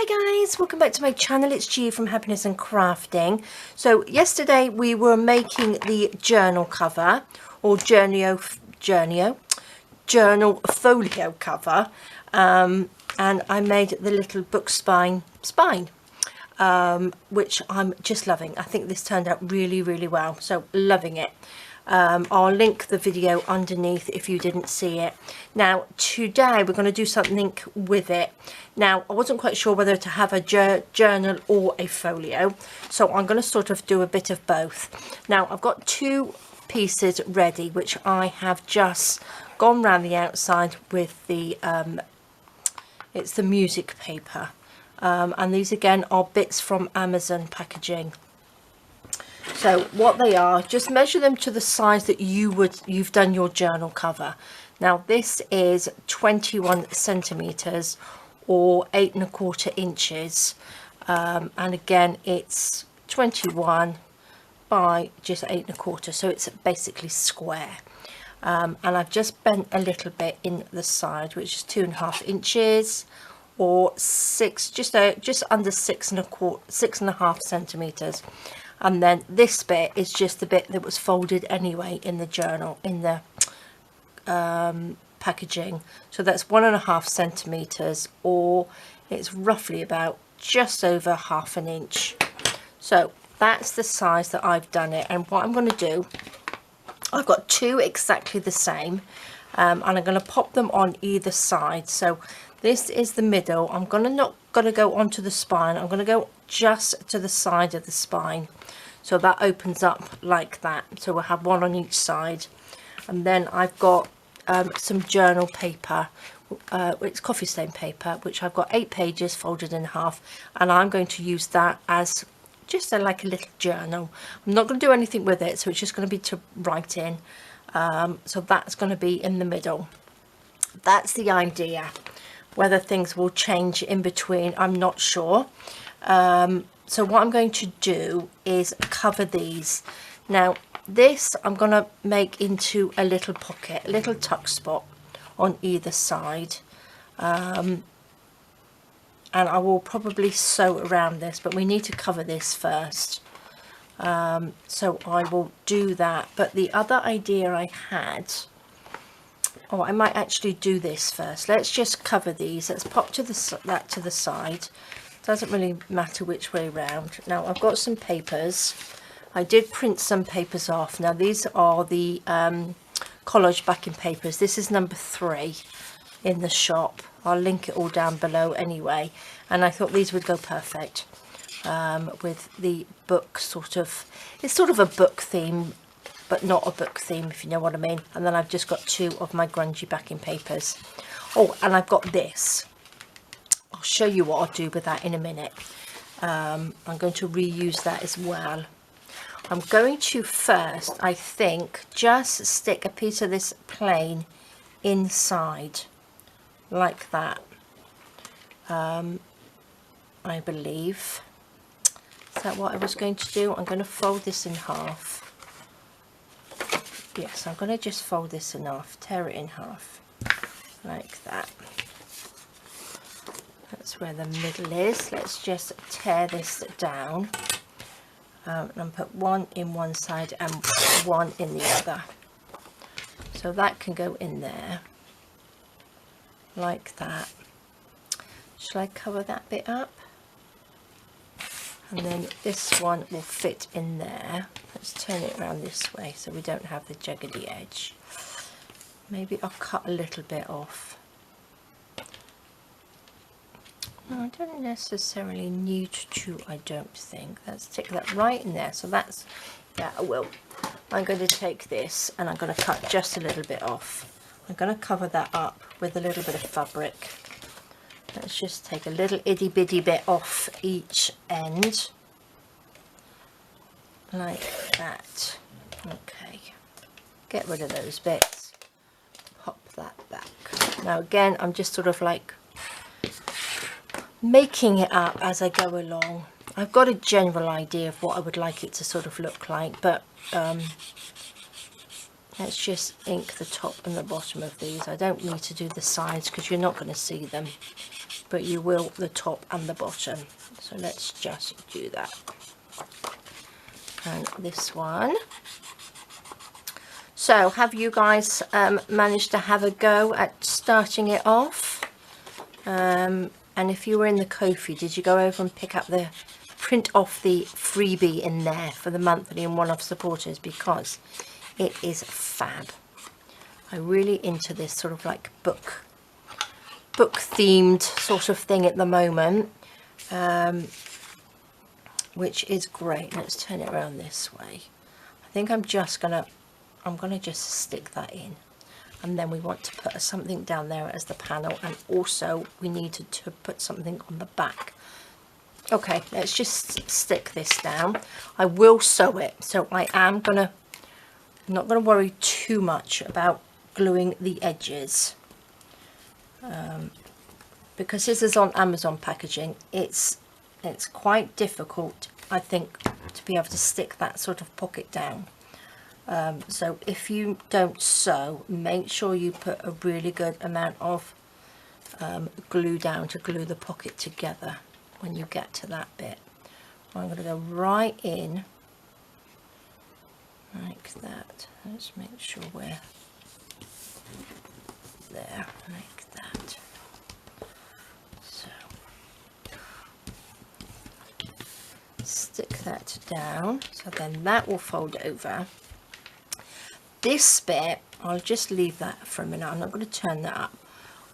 Hi guys, welcome back to my channel. It's Gia from Happiness and Crafting. So yesterday we were making the journal cover or journal folio cover, and I made the little book spine, which I'm just loving. I think this turned out really well, so loving it. I'll link the video underneath if you didn't see it. Now today we're going to do something with it. Now I wasn't quite sure whether to have a journal or a folio, so I'm going to sort of do a bit of both. Now I've got two pieces ready which I have just gone round the outside with the it's the music paper, and these again are bits from Amazon packaging. So what they are, just measure them to the size that you've done your journal cover. Now this is 21 centimeters or 8 1/4 inches, and again it's 21 by just 8 1/4, so it's basically square. And I've just bent a little bit in the side, which is 2 1/2 inches or just under 6 1/2 centimeters. And then this bit is just the bit that was folded anyway in the journal, in the packaging. So that's 1 1/2 centimeters, or it's roughly about just over 1/2 inch. So that's the size that I've done it. And what I'm going to do, I've got two exactly the same, and I'm going to pop them on either side. So this is the middle. I'm not going to go onto the spine. I'm going to go just to the side of the spine. So that opens up like that. So we'll have one on each side. And then I've got some journal paper. It's coffee stain paper, which I've got 8 pages folded in half. And I'm going to use that as just like a little journal. I'm not going to do anything with it, so it's just going to be to write in. So that's going to be in the middle. That's the idea. Whether things will change in between, I'm not sure. So what I'm going to do is cover these. Now this I'm going to make into a little pocket, a little tuck spot on either side. And I will probably sew around this, but we need to cover this first. So I will do that. But the other idea I had, I might actually do this first. Let's just cover these. Let's pop that to the side. Doesn't really matter which way round. Now I've got some papers. I did print some papers off. Now these are the collage backing papers. This is number 3 in the shop. I'll link it all down below anyway. And I thought these would go perfect with the book sort of. It's sort of a book theme, but not a book theme, if you know what I mean. And then I've just got 2 of my grungy backing papers. Oh, and I've got this. I'll show you what I'll do with that in a minute. I'm going to reuse that as well. I'm going to first, I think, just stick a piece of this plain inside, like that. I believe. Is that what I was going to do? I'm going to fold this in half. Yes, I'm going to just fold this in half, tear it in half, like that. That's where the middle is. Let's just tear this down and put one in one side and one in the other. So that can go in there like that. Shall I cover that bit up? And then this one will fit in there. Let's turn it around this way so we don't have the jaggedy edge. Maybe I'll cut a little bit off. No, I don't necessarily need to, I don't think. Let's stick that right in there. So that's, yeah, I will. I'm going to take this and I'm going to cut just a little bit off. I'm going to cover that up with a little bit of fabric. Let's just take a little itty bitty bit off each end. Like that. Okay. Get rid of those bits. Pop that back. Now again, I'm just sort of like making it up as I go along. I've got a general idea of what I would like it to sort of look like, but let's just ink the top and the bottom of these. I don't need to do the sides because you're not going to see them. but you will the top and the bottom. So let's just do that. And this one. So have you guys managed to have a go at starting it off? And if you were in the Ko-fi, did you go over and pick up the print off the freebie in there for the monthly and one-off supporters, because it is fab. I'm really into this sort of like book themed sort of thing at the moment, which is great. Let's turn it around this way. I think I'm gonna just stick that in, and then we want to put something down there as the panel, and also we needed to put something on the back. Okay, let's just stick this down. I will sew it, so I'm not gonna worry too much about gluing the edges, because this is on Amazon packaging. It's quite difficult, I think, to be able to stick that sort of pocket down. So if you don't sew, make sure you put a really good amount of glue down to glue the pocket together when you get to that bit. I'm going to go right in like that. Let's make sure we're there, like that. So stick that down, so then that will fold over. This bit, I'll just leave that for a minute. I'm not going to turn that up.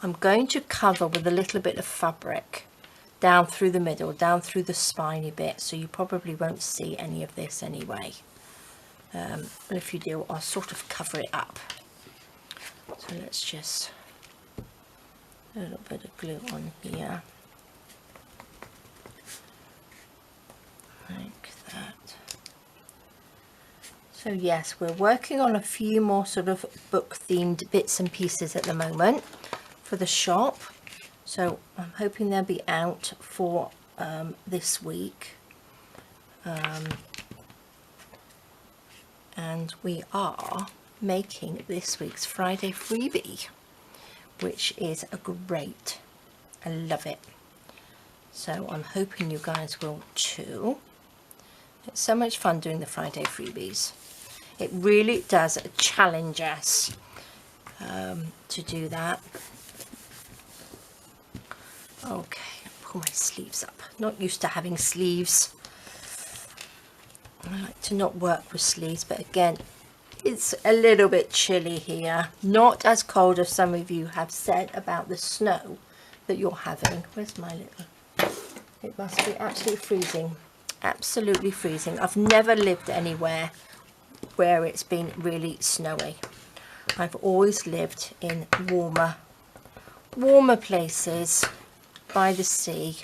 I'm going to cover with a little bit of fabric down through the middle, down through the spiny bit, so you probably won't see any of this anyway. But if you do, I'll sort of cover it up. So let's just a little bit of glue on here, like that. So yes, we're working on a few more sort of book themed bits and pieces at the moment for the shop. So I'm hoping they'll be out for this week. And we are making this week's Friday freebie, which is great. I love it. So I'm hoping you guys will too. It's so much fun doing the Friday freebies. It really does challenge us to do that. Okay, pull my sleeves up. Not used to having sleeves. I like to not work with sleeves, but again, it's a little bit chilly here. Not as cold as some of you have said about the snow that you're having. Where's my little... It must be absolutely freezing. Absolutely freezing. I've never lived anywhere where it's been really snowy. I've always lived in warmer places by the sea.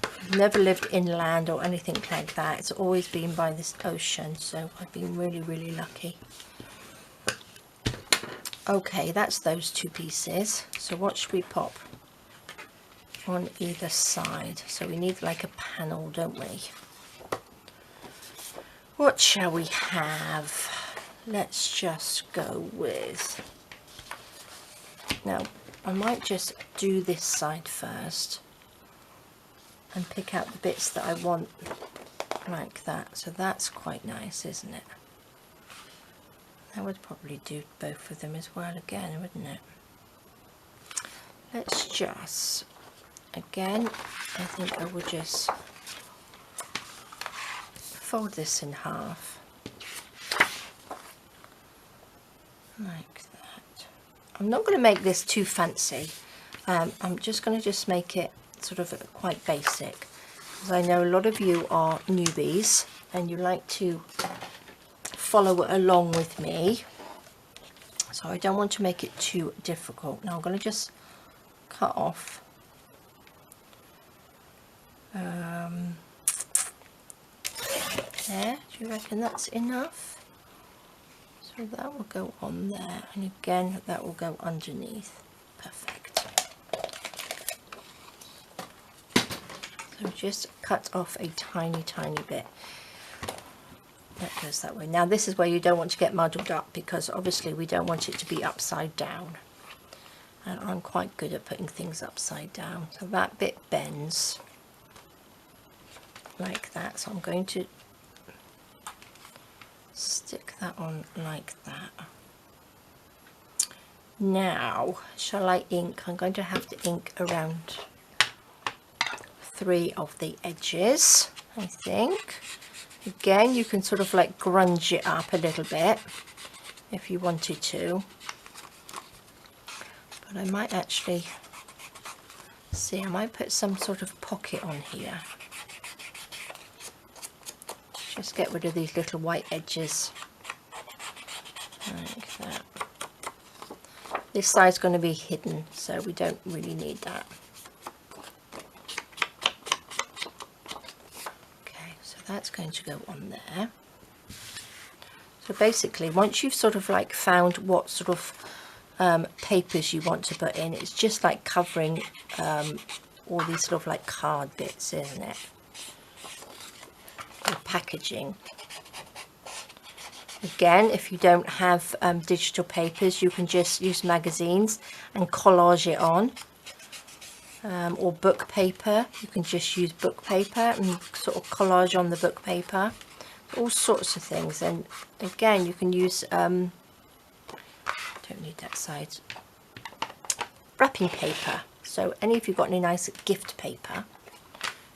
I've never lived inland or anything like that. It's always been by this ocean, so I've been really, really lucky. Okay, that's those two pieces. So what should we pop on either side? So we need like a panel, don't we? What shall we have? Let's just go with... Now, I might just do this side first and pick out the bits that I want like that. So that's quite nice, isn't it? That would probably do both of them as well again, wouldn't it? Let's just, again, I think I will just fold this in half like that. I'm not going to make this too fancy. I'm just going to make it sort of quite basic, because I know a lot of you are newbies and you like to follow along with me, so I don't want to make it too difficult. Now I'm going to just cut off there. Do you reckon that's enough? So that will go on there, and again that will go underneath. Perfect. So just cut off a tiny bit. That goes that way. Now this is where you don't want to get muddled up, because obviously we don't want it to be upside down. and I'm quite good at putting things upside down. So that bit bends like that, so I'm going to stick that on like that. Now, shall I ink? I'm going to have to ink around 3 of the edges, I think. Again, you can sort of like grunge it up a little bit if you wanted to, but I might actually see, I might put some sort of pocket on here. Just get rid of these little white edges like that. This side's going to be hidden, so we don't really need that. Okay, so that's going to go on there. So basically, once you've sort of like found what sort of papers you want to put in, it's just like covering all these sort of like card bits, isn't it? Or packaging. Again, if you don't have digital papers, you can just use magazines and collage it on, or book paper. You can just use book paper and sort of collage on the book paper, all sorts of things. And again, you can use don't need that side, wrapping paper. So any of you got any nice gift paper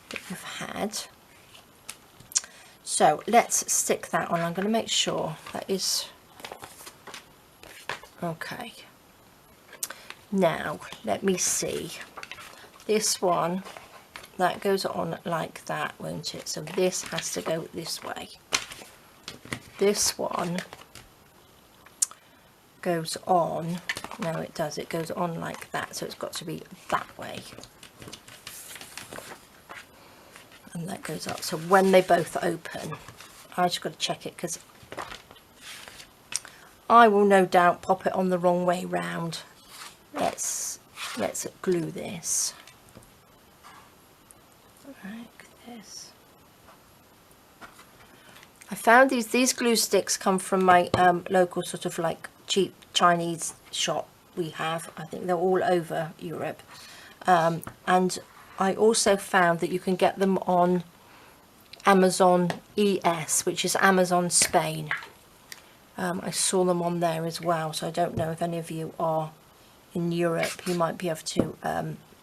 that you've had. So let's stick that on. I'm going to make sure that is okay. Now let me see. This one, that goes on like that, won't it? So this has to go this way. This one goes on, no it does, it goes on like that, so it's got to be that way. And that goes up, so when they both open, I just got to check it, because I will no doubt pop it on the wrong way round. Let's glue this like this. I found these glue sticks come from my local sort of like cheap Chinese shop we have. I think they're all over Europe, and I also found that you can get them on Amazon ES, which is Amazon Spain. I saw them on there as well, so I don't know if any of you are in Europe, you might be able to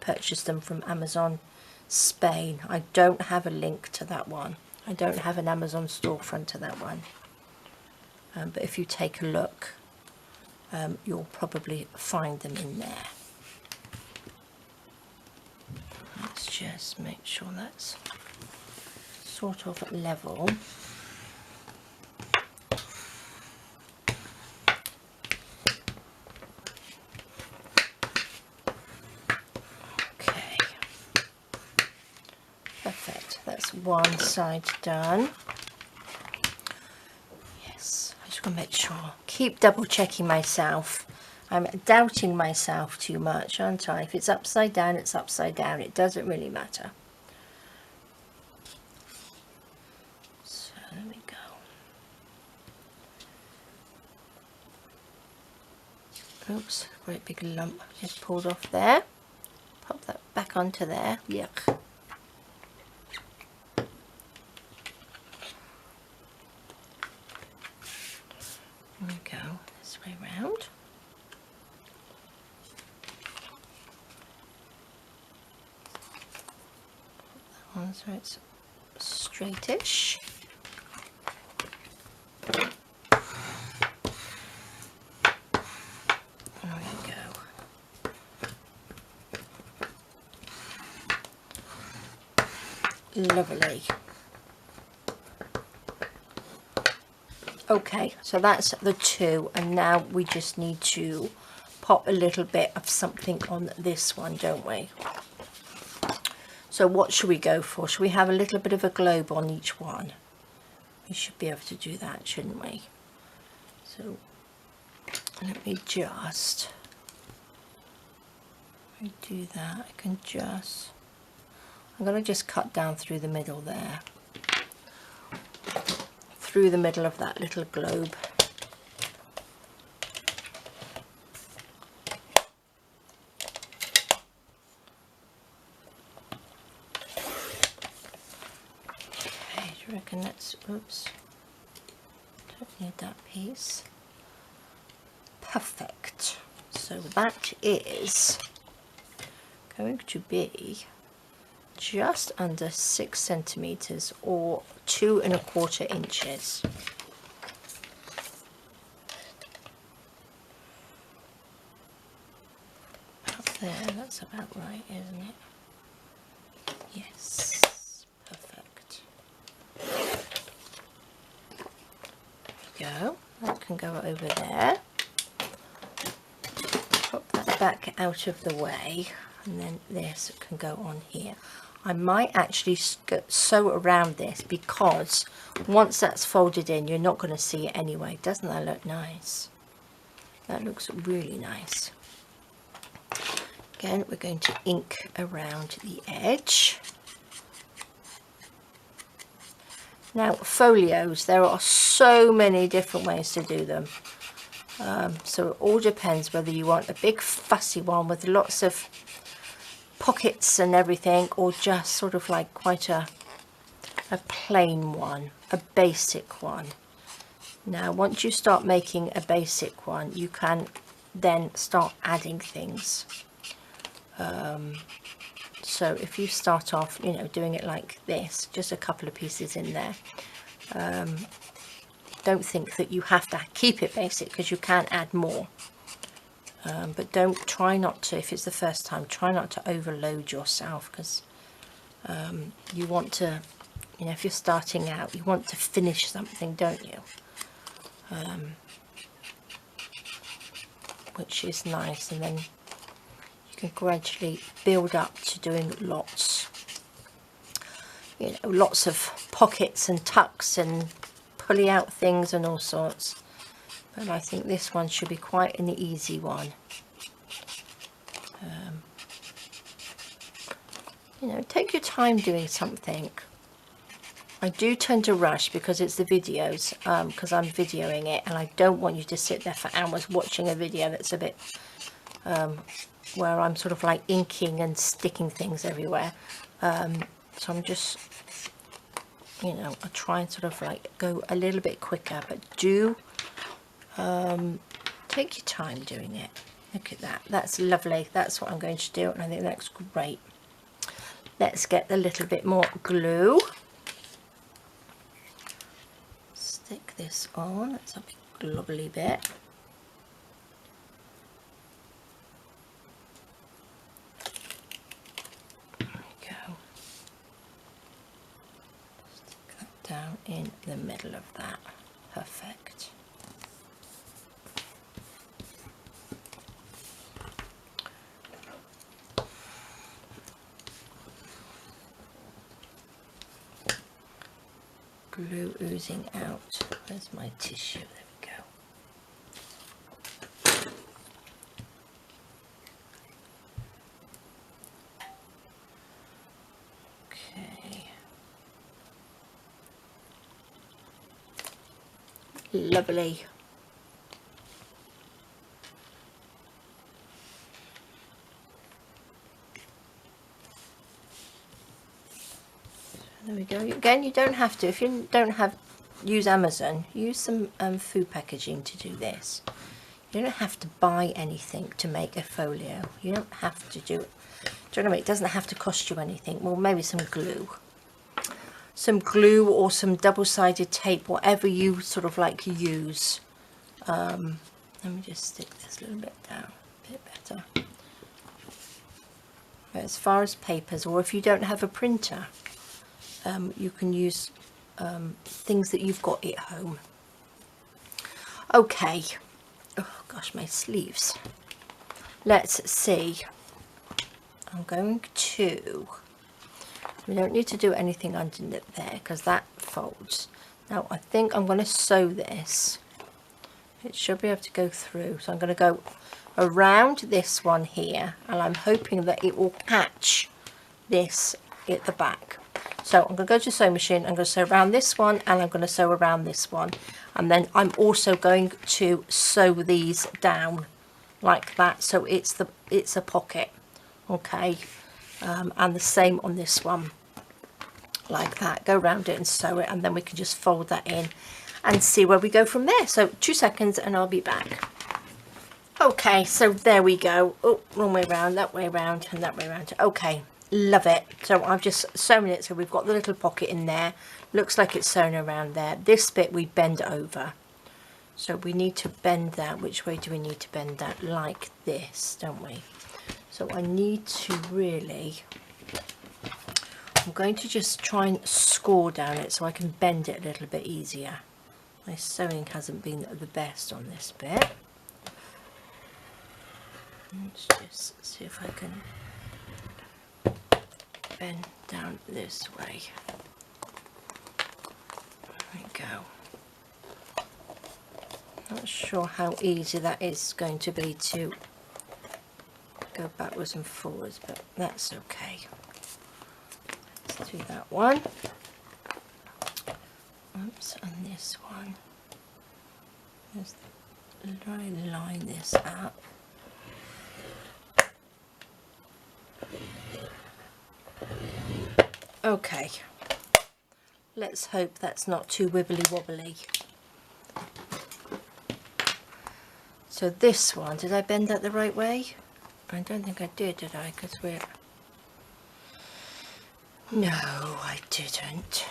purchase them from Amazon Spain. I don't have a link to that one. I don't have an Amazon storefront to that one. But if you take a look, you'll probably find them in there. Let's just make sure that's sort of level. Okay, perfect. That's one side done. Yes, I just want to make sure. Keep double checking myself. I'm doubting myself too much, aren't I? If it's upside down, it's upside down. It doesn't really matter. So there we go. Oops, great big lump just pulled off there. Pop that back onto there. Yuck. There we go. This way round. So it's straightish. There we go. Lovely. Okay, so that's the two, and now we just need to pop a little bit of something on this one, don't we? So what should we go for? Should we have a little bit of a globe on each one? We should be able to do that, shouldn't we? So let me just do that. I can just, I'm going to just cut down through the middle there. Through the middle of that little globe. back and let's, oops, don't need that piece. Perfect. So that is going to be just under 6 centimeters or 2 1/4 inches. Up there, that's about right, isn't it? Yes, perfect. There we go. That can go over there. Pop that back out of the way, and then this can go on here. I might actually sew around this because once that's folded in, you're not going to see it anyway. Doesn't that look nice? That looks really nice. Again, we're going to ink around the edge. Now, folios, there are so many different ways to do them. So it all depends whether you want a big fussy one with lots of pockets and everything, or just sort of like quite a plain one, a basic one. Now once you start making a basic one, you can then start adding things. So if you start off, you know, doing it like this, just a couple of pieces in there, don't think that you have to keep it basic, because you can add more. But try not to, if it's the first time, try not to overload yourself, because you want to, you know, if you're starting out, you want to finish something, don't you? Which is nice, and then you can gradually build up to doing lots, you know, lots of pockets and tucks and pulley out things and all sorts. But I think this one should be quite an easy one. You know, take your time doing something. I do tend to rush because it's the videos, because I'm videoing it, and I don't want you to sit there for hours watching a video that's a bit where I'm sort of like inking and sticking things everywhere. So I'm just, you know, I try and sort of like go a little bit quicker, but do take your time doing it. Look at that, that's lovely. That's what I'm going to do, and I think that's great. Let's get a little bit more glue. Stick this on, that's a big globbly bit. There we go. Stick that down in the middle of that. Perfect. Glue oozing out. Where's my tissue? There we go. Okay. Lovely. There we go. Again, you don't have to, if you don't use Amazon, use some food packaging to do this. You don't have to buy anything to make a folio. You don't have to do it. Do you know what I mean? It doesn't have to cost you anything. Well, maybe some glue. Some glue or some double-sided tape, whatever you sort of like use. Let me just stick this a little bit down, a bit better. But as far as papers, or if you don't have a printer, you can use things that you've got at home. Okay. Oh gosh, my sleeves. Let's see. I'm going to, we don't need to do anything underneath there because that folds. Now I think I'm going to sew this. It should be able to go through. So I'm going to go around this one here, and I'm hoping that it will catch this at the back. So I'm going to go to the sewing machine, I'm going to sew around this one, and I'm going to sew around this one. And then I'm also going to sew these down like that, so it's a pocket. Okay, and the same on this one. like that, go around it and sew it, and then we can just fold that in and see where we go from there. So 2 seconds and I'll be back. Okay, so there we go. Oh, wrong way around, that way around, and that way around. Okay, love it. So I've just sewn it, so we've got the little pocket in there. Looks like it's sewn around there. This bit we bend over. So we need to bend that. Which way do we need to bend that? Like this, don't we? So I need to really... I'm going to just try and score down it so I can bend it a little bit easier. My sewing hasn't been the best on this bit. Let's just see if I can bend down this way. There we go. Not sure how easy that is going to be to go backwards and forwards, but that's okay. Let's do that one. Oops, and this one. Just try and line this up. Okay, let's hope that's not too wibbly wobbly. So this one, did I bend that the right way? I don't think I did I? Because we're... No, I didn't.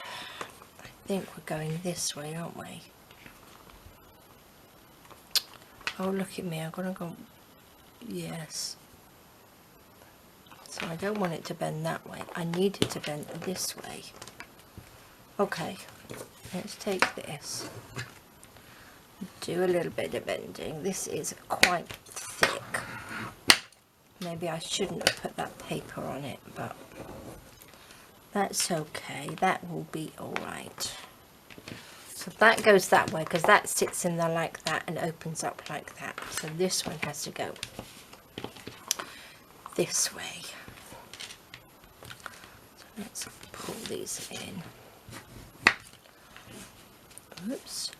I think we're going this way, aren't we? Oh, look at me, I'm going to go... Yes. So I don't want it to bend that way. I need it to bend this way. Okay, let's take this. Do a little bit of bending. This is quite thick. Maybe I shouldn't have put that paper on it, but that's okay. That will be alright. So that goes that way because that sits in there like that and opens up like that. So this one has to go this way. So let's pull these in. Oops.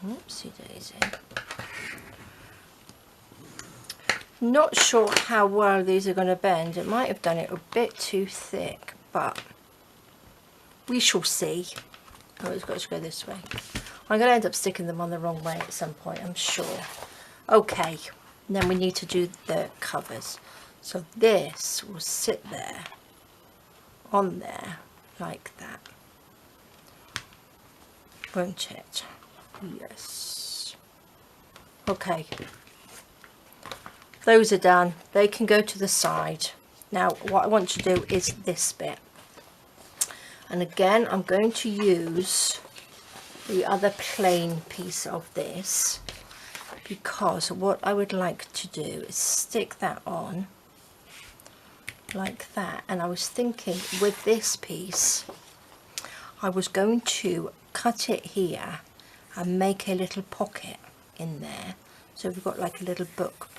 Oopsie daisy. Not sure how well these are going to bend. It might have done it a bit too thick, but we shall see. Oh, it's got to go this way. I'm going to end up sticking them on the wrong way at some point, I'm sure. Okay, and then we need to do the covers. So this will sit there, on there, like that. Won't it? Yes. Okay. Those are done. They can go to the side. Now what I want to do is this bit. And again, I'm going to use the other plain piece of this because what I would like to do is stick that on like that. And I was thinking with this piece, I was going to cut it here and make a little pocket in there. So we've got like a little book,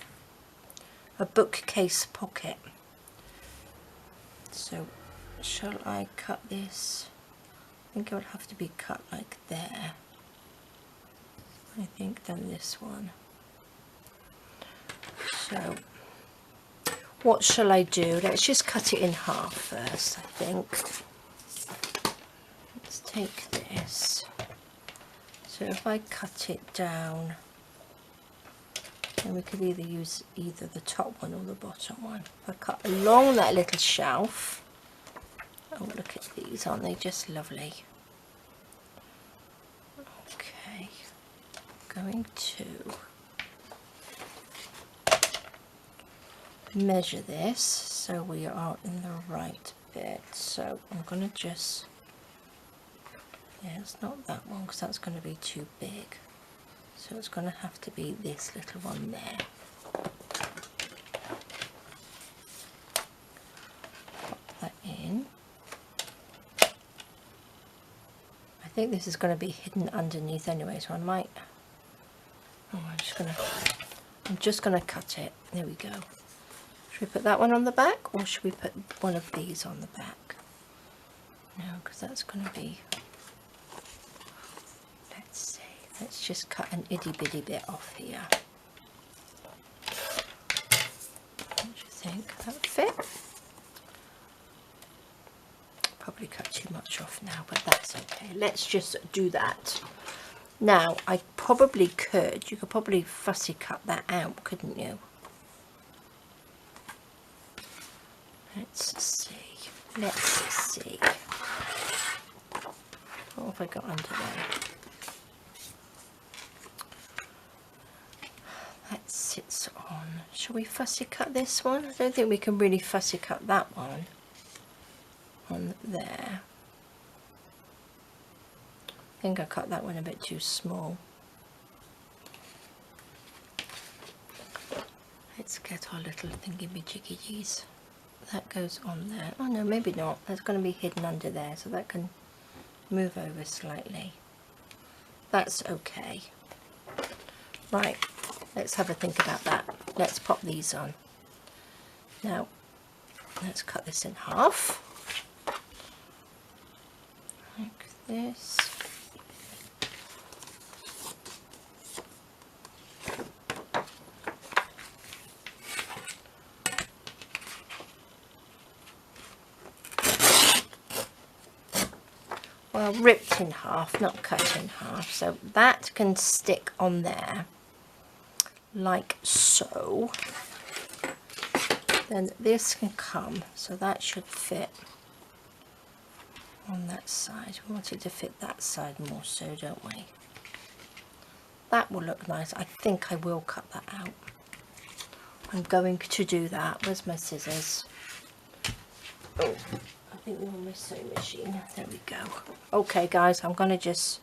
a bookcase pocket. So shall I cut this? I think it would have to be cut like there. I think then this one. So what shall I do? Let's just cut it in half first, I think. Let's take this. So if I cut it down, then we could either use either the top one or the bottom one. If I cut along that little shelf, oh look at these, aren't they just lovely? Okay, I'm going to measure this so we are in the right bit. So I'm going to just, yeah, it's not that one because that's going to be too big. So it's going to have to be this little one there. Pop that in. I think this is going to be hidden underneath anyway, so I might, oh, I'm just going to cut it. There we go. Should we put that one on the back, or should we put one of these on the back? No, because that's going to be, let's see, let's just cut an itty bitty bit off here. What do you think? That would fit? probably cut too much off now, but that's okay. Let's just do that. Now, I probably could, you could probably fussy cut that out, couldn't you? Let's see. What have I got under there? That sits on. Shall we fussy cut this one? I don't think we can really fussy cut that one on there. I think I cut that one a bit too small. Let's get our little thingy-majiggies. That goes on there. Oh no, maybe not. That's going to be hidden under there, so that can move over slightly. That's okay. Right, let's have a think about that. Let's pop these on. Now, let's cut this in half. Like this. Well, ripped in half, not cut in half, so that can stick on there like so. Then this can come, so that should fit on that side. We want it to fit that side more so, don't we? That will look nice. I think I will cut that out. I'm going to do that. Where's my scissors? Oh, I think they're on my sewing machine. There we go. Okay guys, I'm going to just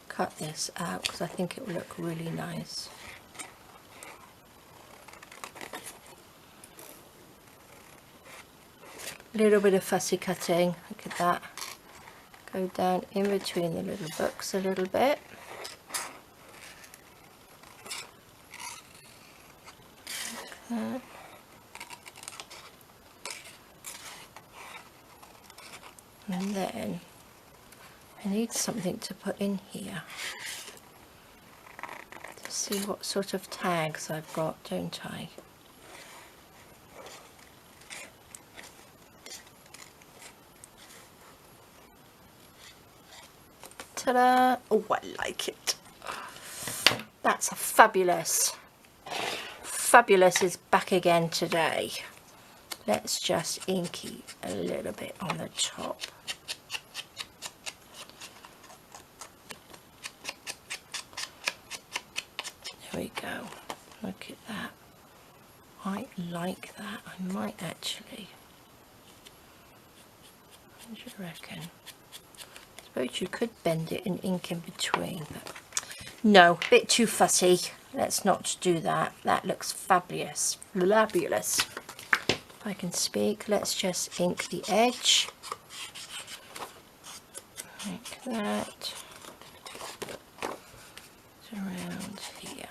cut this out because I think it will look really nice. A little bit of fussy cutting. Look at that. Go down in between the little books a little bit. Like that. And then I need something to put in here to see what sort of tags I've got, don't I? Ta-da! Oh, I like it. That's a fabulous. Fabulous is back again today. Let's just inky a little bit on the top. There we go. Look at that. I like that. I might actually. What do you reckon? I suppose you could bend it and ink in between. But no, a bit too fussy. Let's not do that. That looks fabulous. Fabulous. If I can speak, let's just ink the edge. Like that. Around here.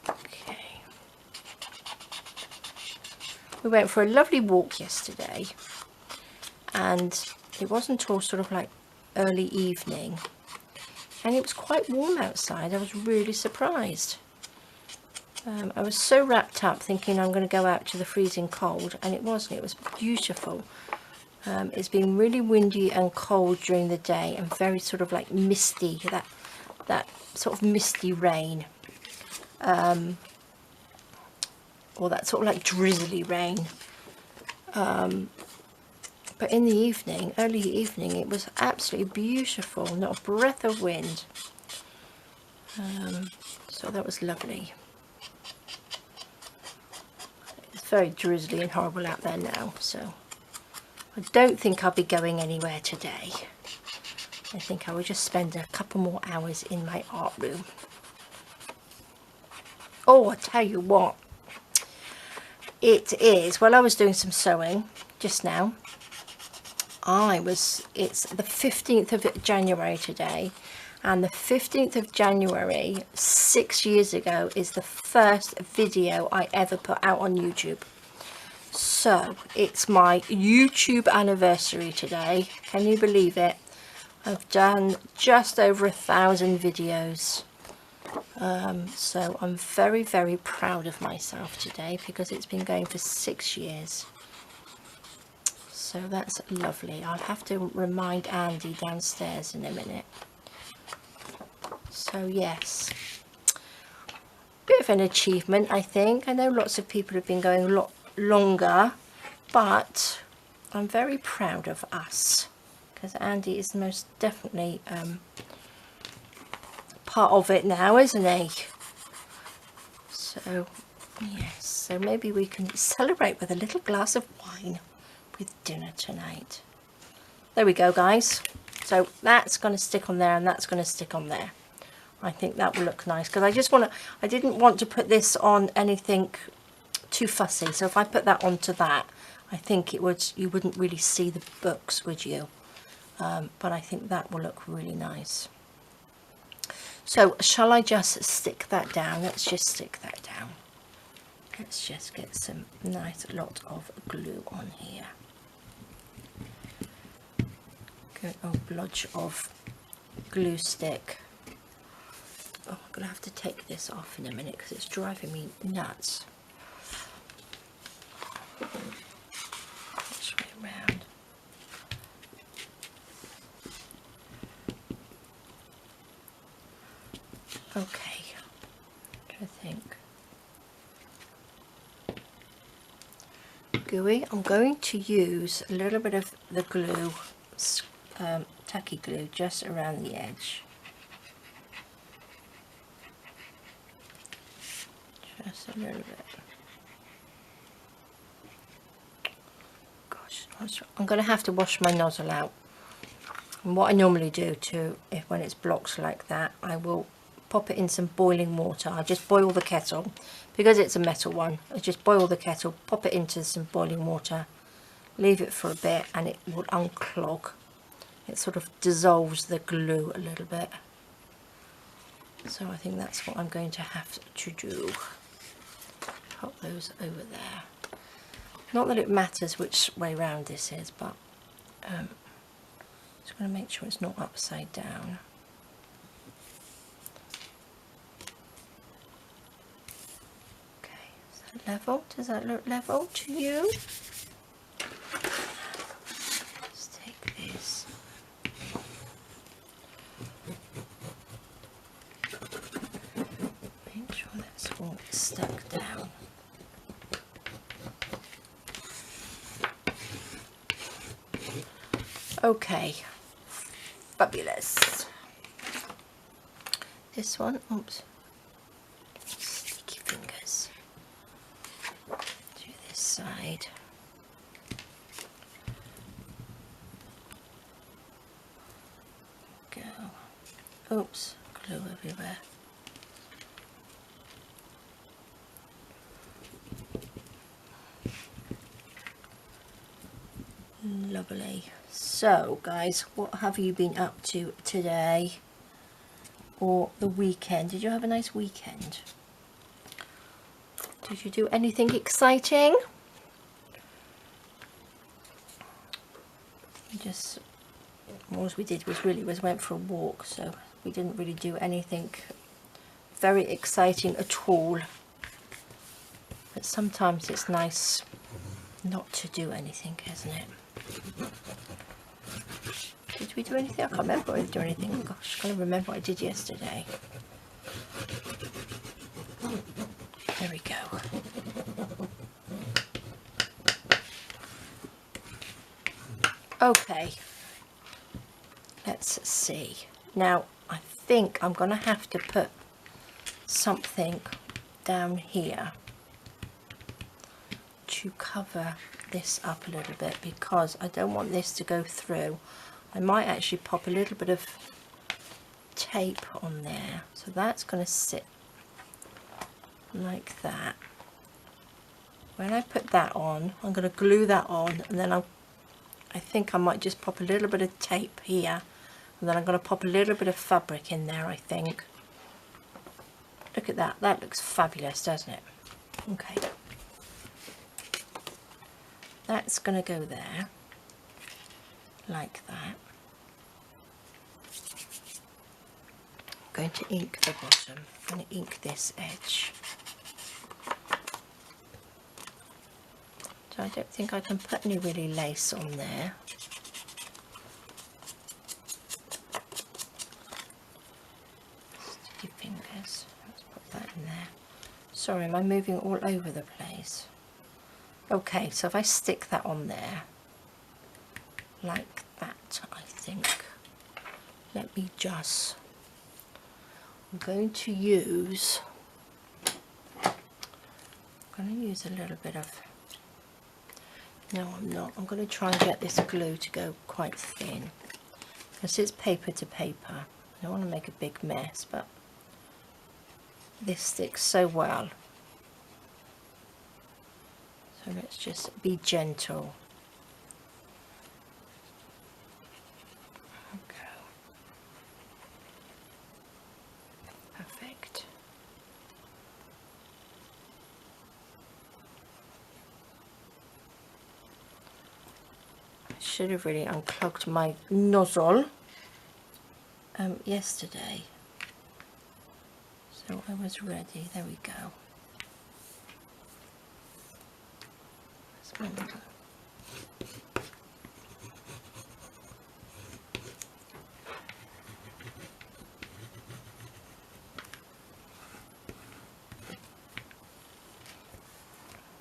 Okay. We went for a lovely walk yesterday and it wasn't all sort of like early evening and it was quite warm outside. I was really surprised. I was so wrapped up thinking I'm going to go out to the freezing cold, and it wasn't. It was beautiful. It's been really windy and cold during the day and very sort of like misty, that sort of misty rain, or that sort of like drizzly rain. But in the evening, early evening, it was absolutely beautiful, not a breath of wind. So that was lovely. It's very drizzly and horrible out there now, so I don't think I'll be going anywhere today. I think I will just spend a couple more hours in my art room. Oh, I tell you what, it is, well, I was doing some sewing just now. It's the 15th of January today, and the 15th of January 6 years ago is the first video I ever put out on YouTube. So it's my YouTube anniversary today. Can you believe it? I've done just over 1,000 videos. So I'm very, very proud of myself today because it's been going for 6 years. So that's lovely. I'll have to remind Andy downstairs in a minute. So yes, bit of an achievement, I think. I know lots of people have been going a lot longer, but I'm very proud of us because Andy is most definitely part of it now, isn't he? So yes, so maybe we can celebrate with a little glass of wine with dinner tonight. There we go, guys. So that's going to stick on there and that's going to stick on there. I think that will look nice because I didn't want to put this on anything too fussy. So if I put that onto that, I think you wouldn't really see the books, would you? But I think that will look really nice. So shall I just stick that down? Let's just stick that down. Let's just get some nice lot of glue on here. Good old blodge of glue stick. Oh, I'm going to have to take this off in a minute because it's driving me nuts. Which way around? Okay, I think. Gooey, I'm going to use a little bit of the glue, tacky glue, just around the edge. Just a little bit. Gosh, I'm going to have to wash my nozzle out. And what I normally do too, when it's blocked like that, I will pop it in some boiling water. I just boil the kettle because it's a metal one. I just boil the kettle, pop it into some boiling water, leave it for a bit, and it will unclog. It sort of dissolves the glue a little bit. So I think that's what I'm going to have to do. Pop those over there. Not that it matters which way round this is, but just going to make sure it's not upside down. Okay, is that level? Does that look level to you? Let's take this. Make sure that's all stuck down. Okay, fabulous. This one, oops, sticky fingers. Do this side. Go. Oops, glue everywhere. Lovely. So guys, what have you been up to today or the weekend? Did you have a nice weekend? Did you do anything exciting? Just all we did was went for a walk, so we didn't really do anything very exciting at all. But sometimes it's nice not to do anything, isn't it? Did we do anything? I can't remember if we did anything. Oh gosh, I can't remember what I did yesterday. There we go. Okay, let's see. Now I think I'm going to have to put something down here to cover this up a little bit because I don't want this to go through. I might actually pop a little bit of tape on there, so that's going to sit like that. When I put that on, I'm going to glue that on, and then I think I might just pop a little bit of tape here, and then I'm going to pop a little bit of fabric in there, I think. Look at that, that looks fabulous, doesn't it? Okay. That's going to go there, like that. I'm going to ink the bottom. I'm going to ink this edge. So I don't think I can put any really lace on there. Sticky fingers, let's put that in there. Sorry, am I moving all over the place? Okay, so if I stick that on there, like that, I think. Let me just, I'm going to use a little bit of, no I'm not, I'm going to try and get this glue to go quite thin, because it's paper to paper. I don't want to make a big mess, but this sticks so well. So let's just be gentle. Okay. Perfect. I should have really unclogged my nozzle yesterday. So I was ready. There we go. That's my little.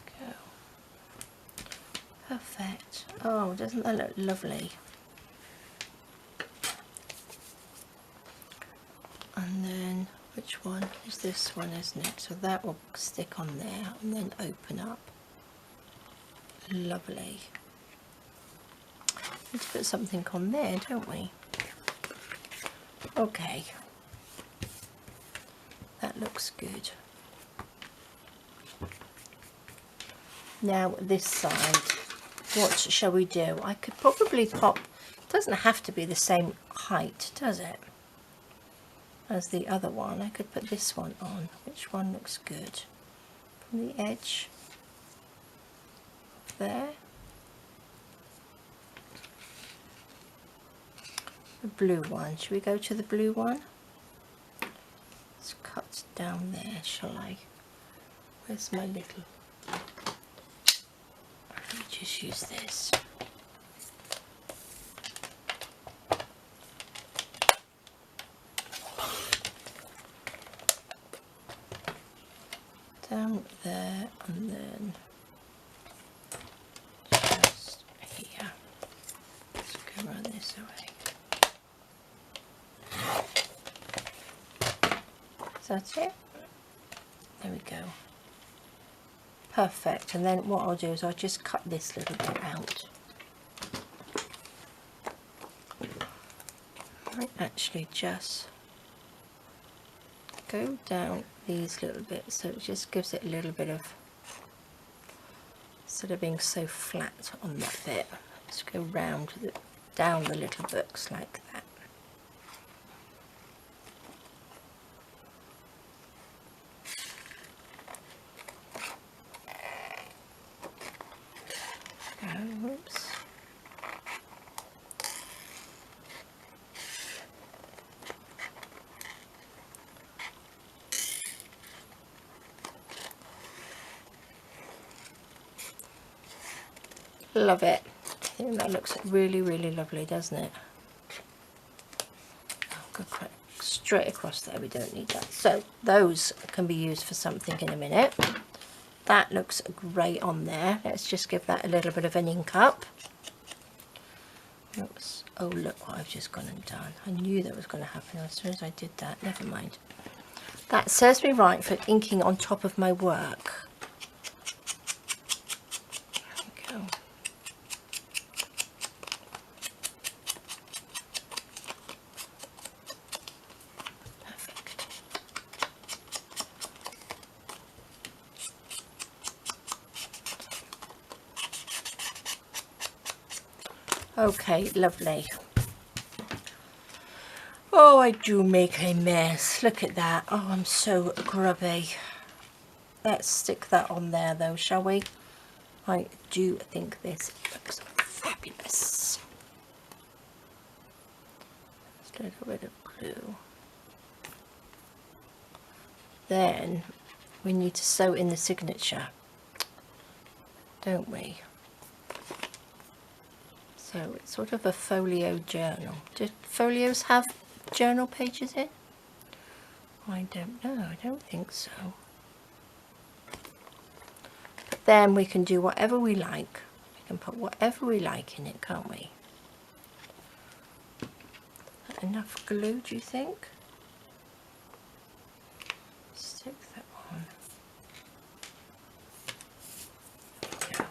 Go. Perfect. Oh, doesn't that look lovely? And then, which one is this one, isn't it? So that will stick on there and then open up. Lovely. Need to put something on there, don't we? Okay. That looks good. Now this side, what shall we do? I could probably pop, it doesn't have to be the same height, does it? As the other one. I could put this one on. Which one looks good? From the edge there. The blue one. Should we go to the blue one? Let's cut down there, shall I? Where's my little? Let me just use this. Down there and then just here. Let's go around this way. Is that it? There we go. Perfect. And then what I'll do is I'll just cut this little bit out. I actually just go down these little bits, so it just gives it a little bit of, instead of being so flat on that bit, just go round down the little books like that. Oops. Love it. I think that looks really, really lovely, doesn't it? Oh, go quite straight across there, we don't need that. So those can be used for something in a minute. That looks great on there. Let's just give that a little bit of an ink up. Oops. Oh, look what I've just gone and done. I knew that was going to happen as soon as I did that. Never mind. That serves me right for inking on top of my work. There we go. Perfect. Okay, lovely. Oh, I do make a mess. Look at that. Oh, I'm so grubby. Let's stick that on there though, shall we? I do think this looks fabulous. Just a little bit of glue. Then we need to sew in the signature, don't we? So it's sort of a folio journal. Do folios have journal pages in? I don't know, I don't think so. But then we can do whatever we like. We can put whatever we like in it, can't we? Is that enough glue, do you think? Stick that on. There we go.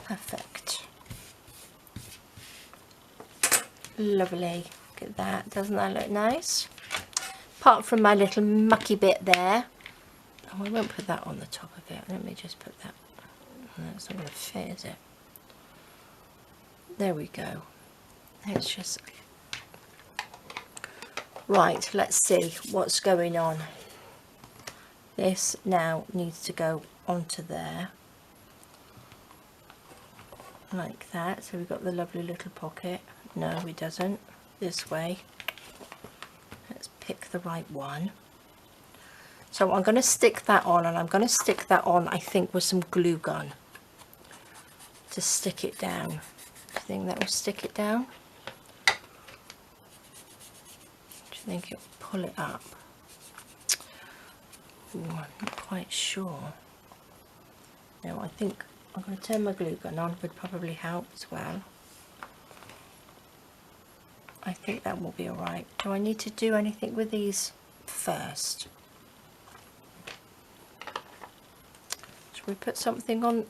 Perfect. Lovely. Look at that. Doesn't that look nice? Apart from my little mucky bit there. Oh, I won't put that on the top of it. Let me just put that. That's not going to fit, is it? There we go. It's just... Right, let's see what's going on. This now needs to go onto there. Like that. So we've got the lovely little pocket. No, it doesn't. This way. Let's pick the right one. So I'm going to stick that on, and I'm going to stick that on, I think, with some glue gun to stick it down. Do you think that will stick it down? Do you think it will pull it up? Ooh, I'm not quite sure. No, I think I'm going to turn my glue gun on, would probably help as well. I think that will be alright. Do I need to do anything with these first? Should we put something on?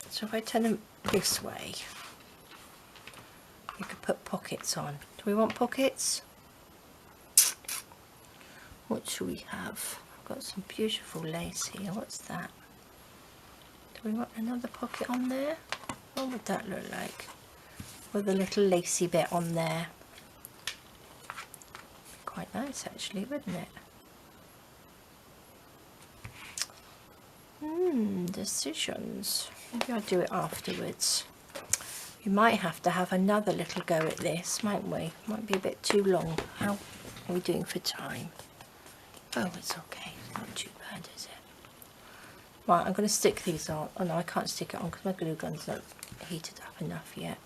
So if I turn them this way, we could put pockets on. Do we want pockets? What should we have? I've got some beautiful lace here. What's that? Do we want another pocket on there? What would that look like? With a little lacy bit on there. Quite nice actually, wouldn't it? Decisions. Maybe I'll do it afterwards. We might have to have another little go at this, mightn't we? Might be a bit too long. How are we doing for time? Oh, it's okay. It's not too bad, is it? Right, I'm going to stick these on. Oh no, I can't stick it on because my glue gun's not heated up enough yet.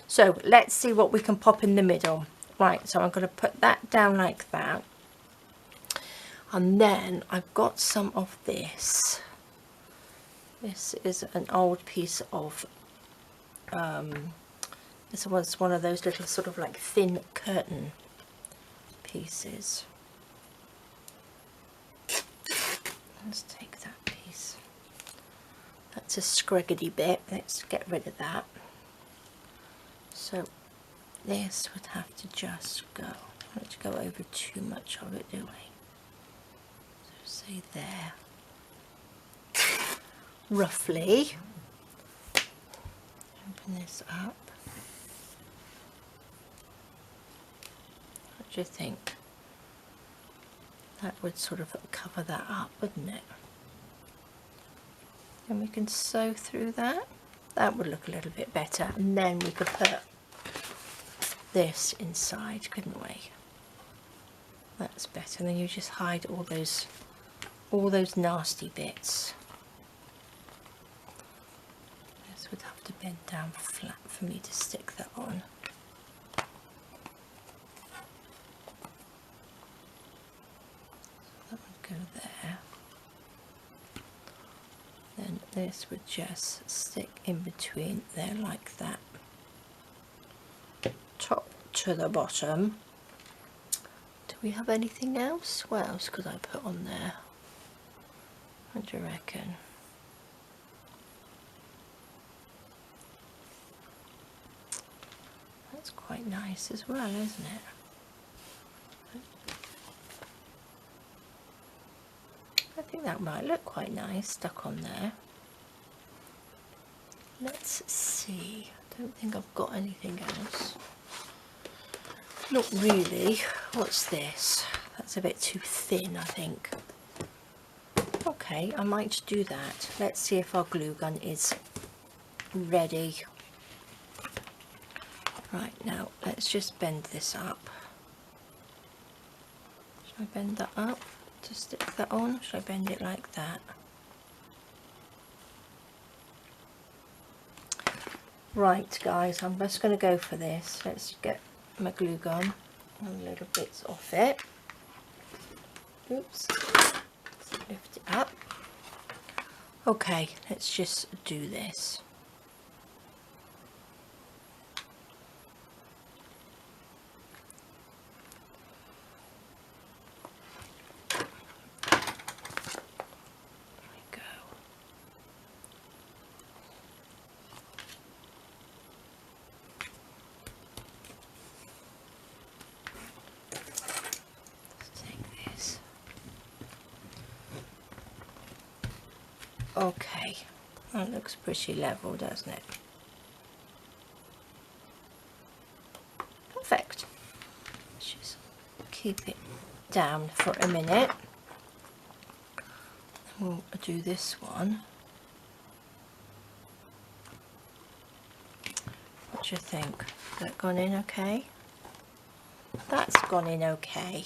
So let's see what we can pop in the middle. Right, so I'm going to put that down like that. And then I've got some of this. This is an old piece of, this was one of those little sort of like thin curtain pieces. Let's take that piece. That's a scraggedy bit. Let's get rid of that. So this would have to just go. I don't want to go over too much of it, do we? So say there. Roughly. Open this up. What do you think? That would sort of cover that up, wouldn't it? And we can sew through that. That would look a little bit better. And then we could put this inside, couldn't we? That's better. And then you just hide all those nasty bits. This would have to bend down flat for me to stick that on. So that would go there. Then this would just stick in between there like that. Top to the bottom. Do we have anything else? What else could I put on there? What do you reckon? That's quite nice as well, isn't it? I think that might look quite nice stuck on there. Let's see. I don't think I've got anything else. Not really. What's this? That's a bit too thin, I think. Okay, I might do that. Let's see if our glue gun is ready. Right, now let's just bend this up. Should I bend that up to stick that on? Should I bend it like that? Right guys, I'm just going to go for this. Let's get my glue gun and little bits off it. Oops. Let's lift it up. Okay, let's just do this. Okay, that looks pretty level, doesn't it? Perfect. Let's just keep it down for a minute. We'll do this one. What do you think? Has that gone in okay? That's gone in okay.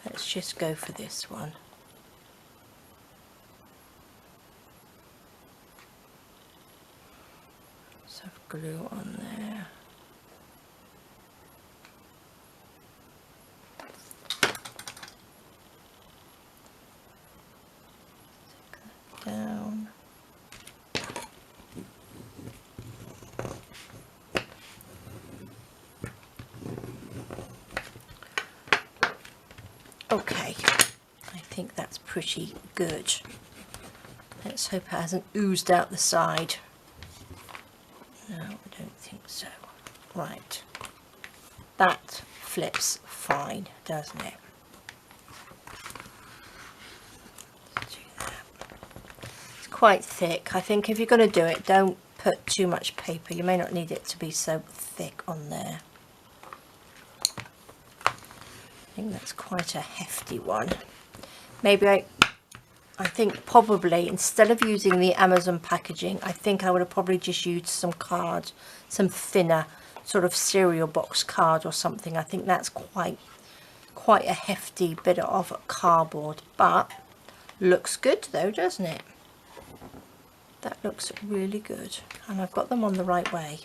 Let's just go for this one. Glue on there. Stick that down. Okay, I think that's pretty good. Let's hope it hasn't oozed out the side. No, I don't think so. Right, that flips fine, doesn't it? Let's do that. It's quite thick. I think if you're going to do it, don't put too much paper. You may not need it to be so thick on there. I think that's quite a hefty one. Maybe I think probably instead of using the Amazon packaging, I think I would have probably just used some card, some thinner sort of cereal box card or something. I think that's quite a hefty bit of cardboard, but looks good though, doesn't it? That looks really good, and I've got them on the right way,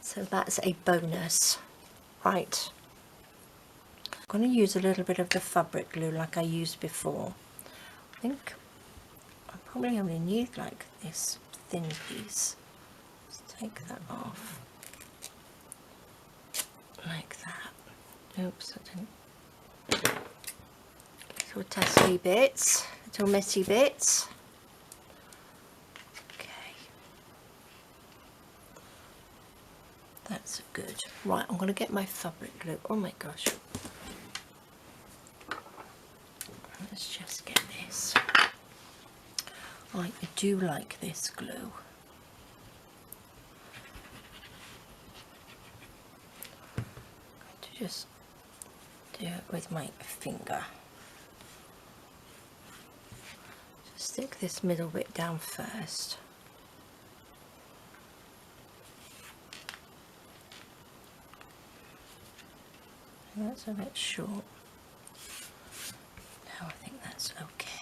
so that's a bonus. Right, I'm going to use a little bit of the fabric glue like I used before. I think I probably only need like this thin piece. Let's take that off like that. Oops, I didn't. Little tasky bits, little messy bits. Okay, that's good. Right, I'm going to get my fabric glue. Oh my gosh. Let's just get this. I do like this glue. I'm going to just do it with my finger. Just stick this middle bit down first. And that's a bit short. Now I think that's okay.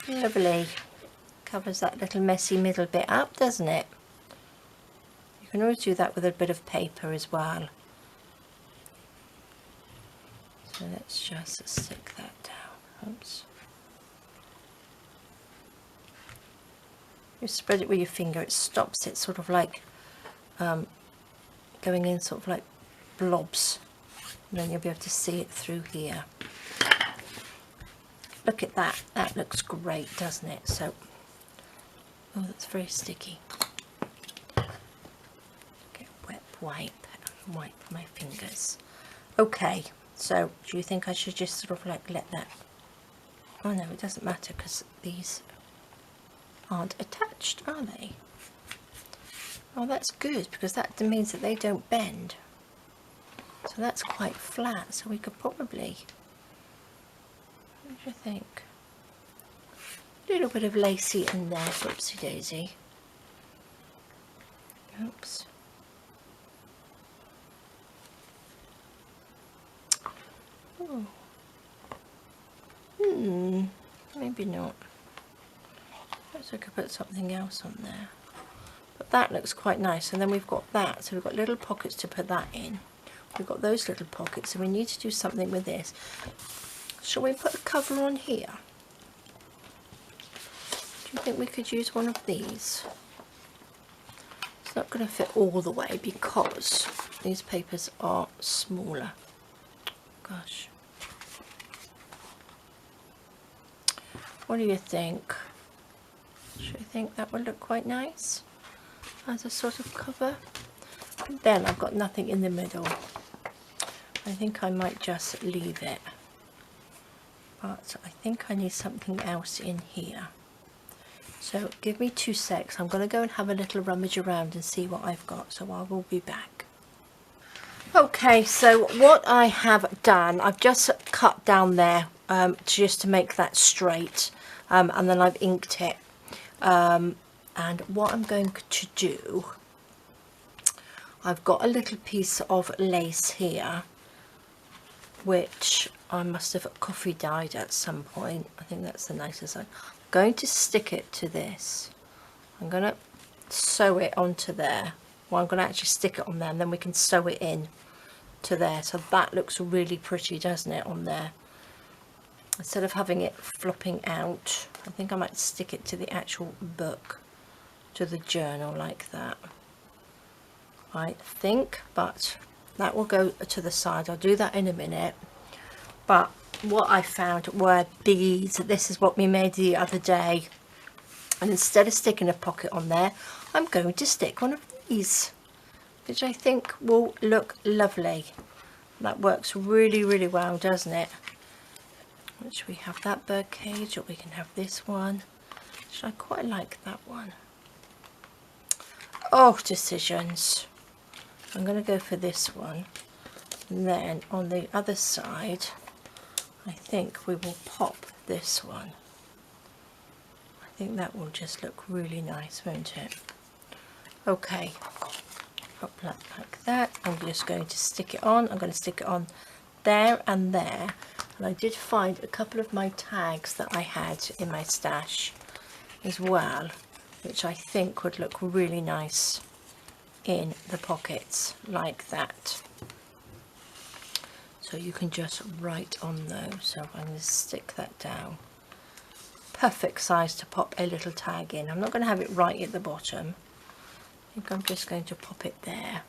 Lovely. Covers that little messy middle bit up, doesn't it? You can always do that with a bit of paper as well. So let's just stick that down. Oops. You spread it with your finger, it stops it sort of like going in sort of like blobs, and then you'll be able to see it through here. Look at that, that looks great, doesn't it? So, oh, that's very sticky. Get wet wipe and wipe my fingers. Okay, so do you think I should just sort of like let that, oh no, it doesn't matter because these aren't attached, are they? Oh, that's good, because that means that they don't bend. So that's quite flat, so we could probably, what do you think? A little bit of lacy in there, whoopsie daisy. Oops. Oh. Maybe not. Perhaps I could put something else on there. But that looks quite nice. And then we've got that, so we've got little pockets to put that in. We've got those little pockets, so we need to do something with this. Shall we put a cover on here? Do you think we could use one of these? It's not going to fit all the way because these papers are smaller. Gosh. What do you think? Should you think that would look quite nice as a sort of cover? And then I've got nothing in the middle. I think I might just leave it. But I think I need something else in here. So give me 2 secs. I'm going to go and have a little rummage around and see what I've got. So I will be back. Okay, so what I have done, I've just cut down there just to make that straight, and then I've inked it. And what I'm going to do, I've got a little piece of lace here, which I must have coffee dyed at some point. I think that's the nicest side. I'm going to stick it to this. I'm going to sew it onto there. Well, I'm going to actually stick it on there, and then we can sew it in to there. So that looks really pretty, doesn't it, on there? Instead of having it flopping out, I think I might stick it to the actual book, to the journal like that. I think, but that will go to the side. I'll do that in a minute. But what I found were these. This is what we made the other day. And instead of sticking a pocket on there, I'm going to stick one of these, which I think will look lovely. That works really, really well, doesn't it? Which we have that bird cage, or we can have this one. I quite like that one. Oh, decisions. I'm going to go for this one. And then on the other side, I think we will pop this one. I think that will just look really nice, won't it? Okay, pop that like that. I'm just going to stick it on. I'm going to stick it on there and there. And I did find a couple of my tags that I had in my stash as well, which I think would look really nice in the pockets like that. So you can just write on those. So I'm going to stick that down. Perfect size to pop a little tag in. I'm not going to have it right at the bottom. I think I'm just going to pop it there.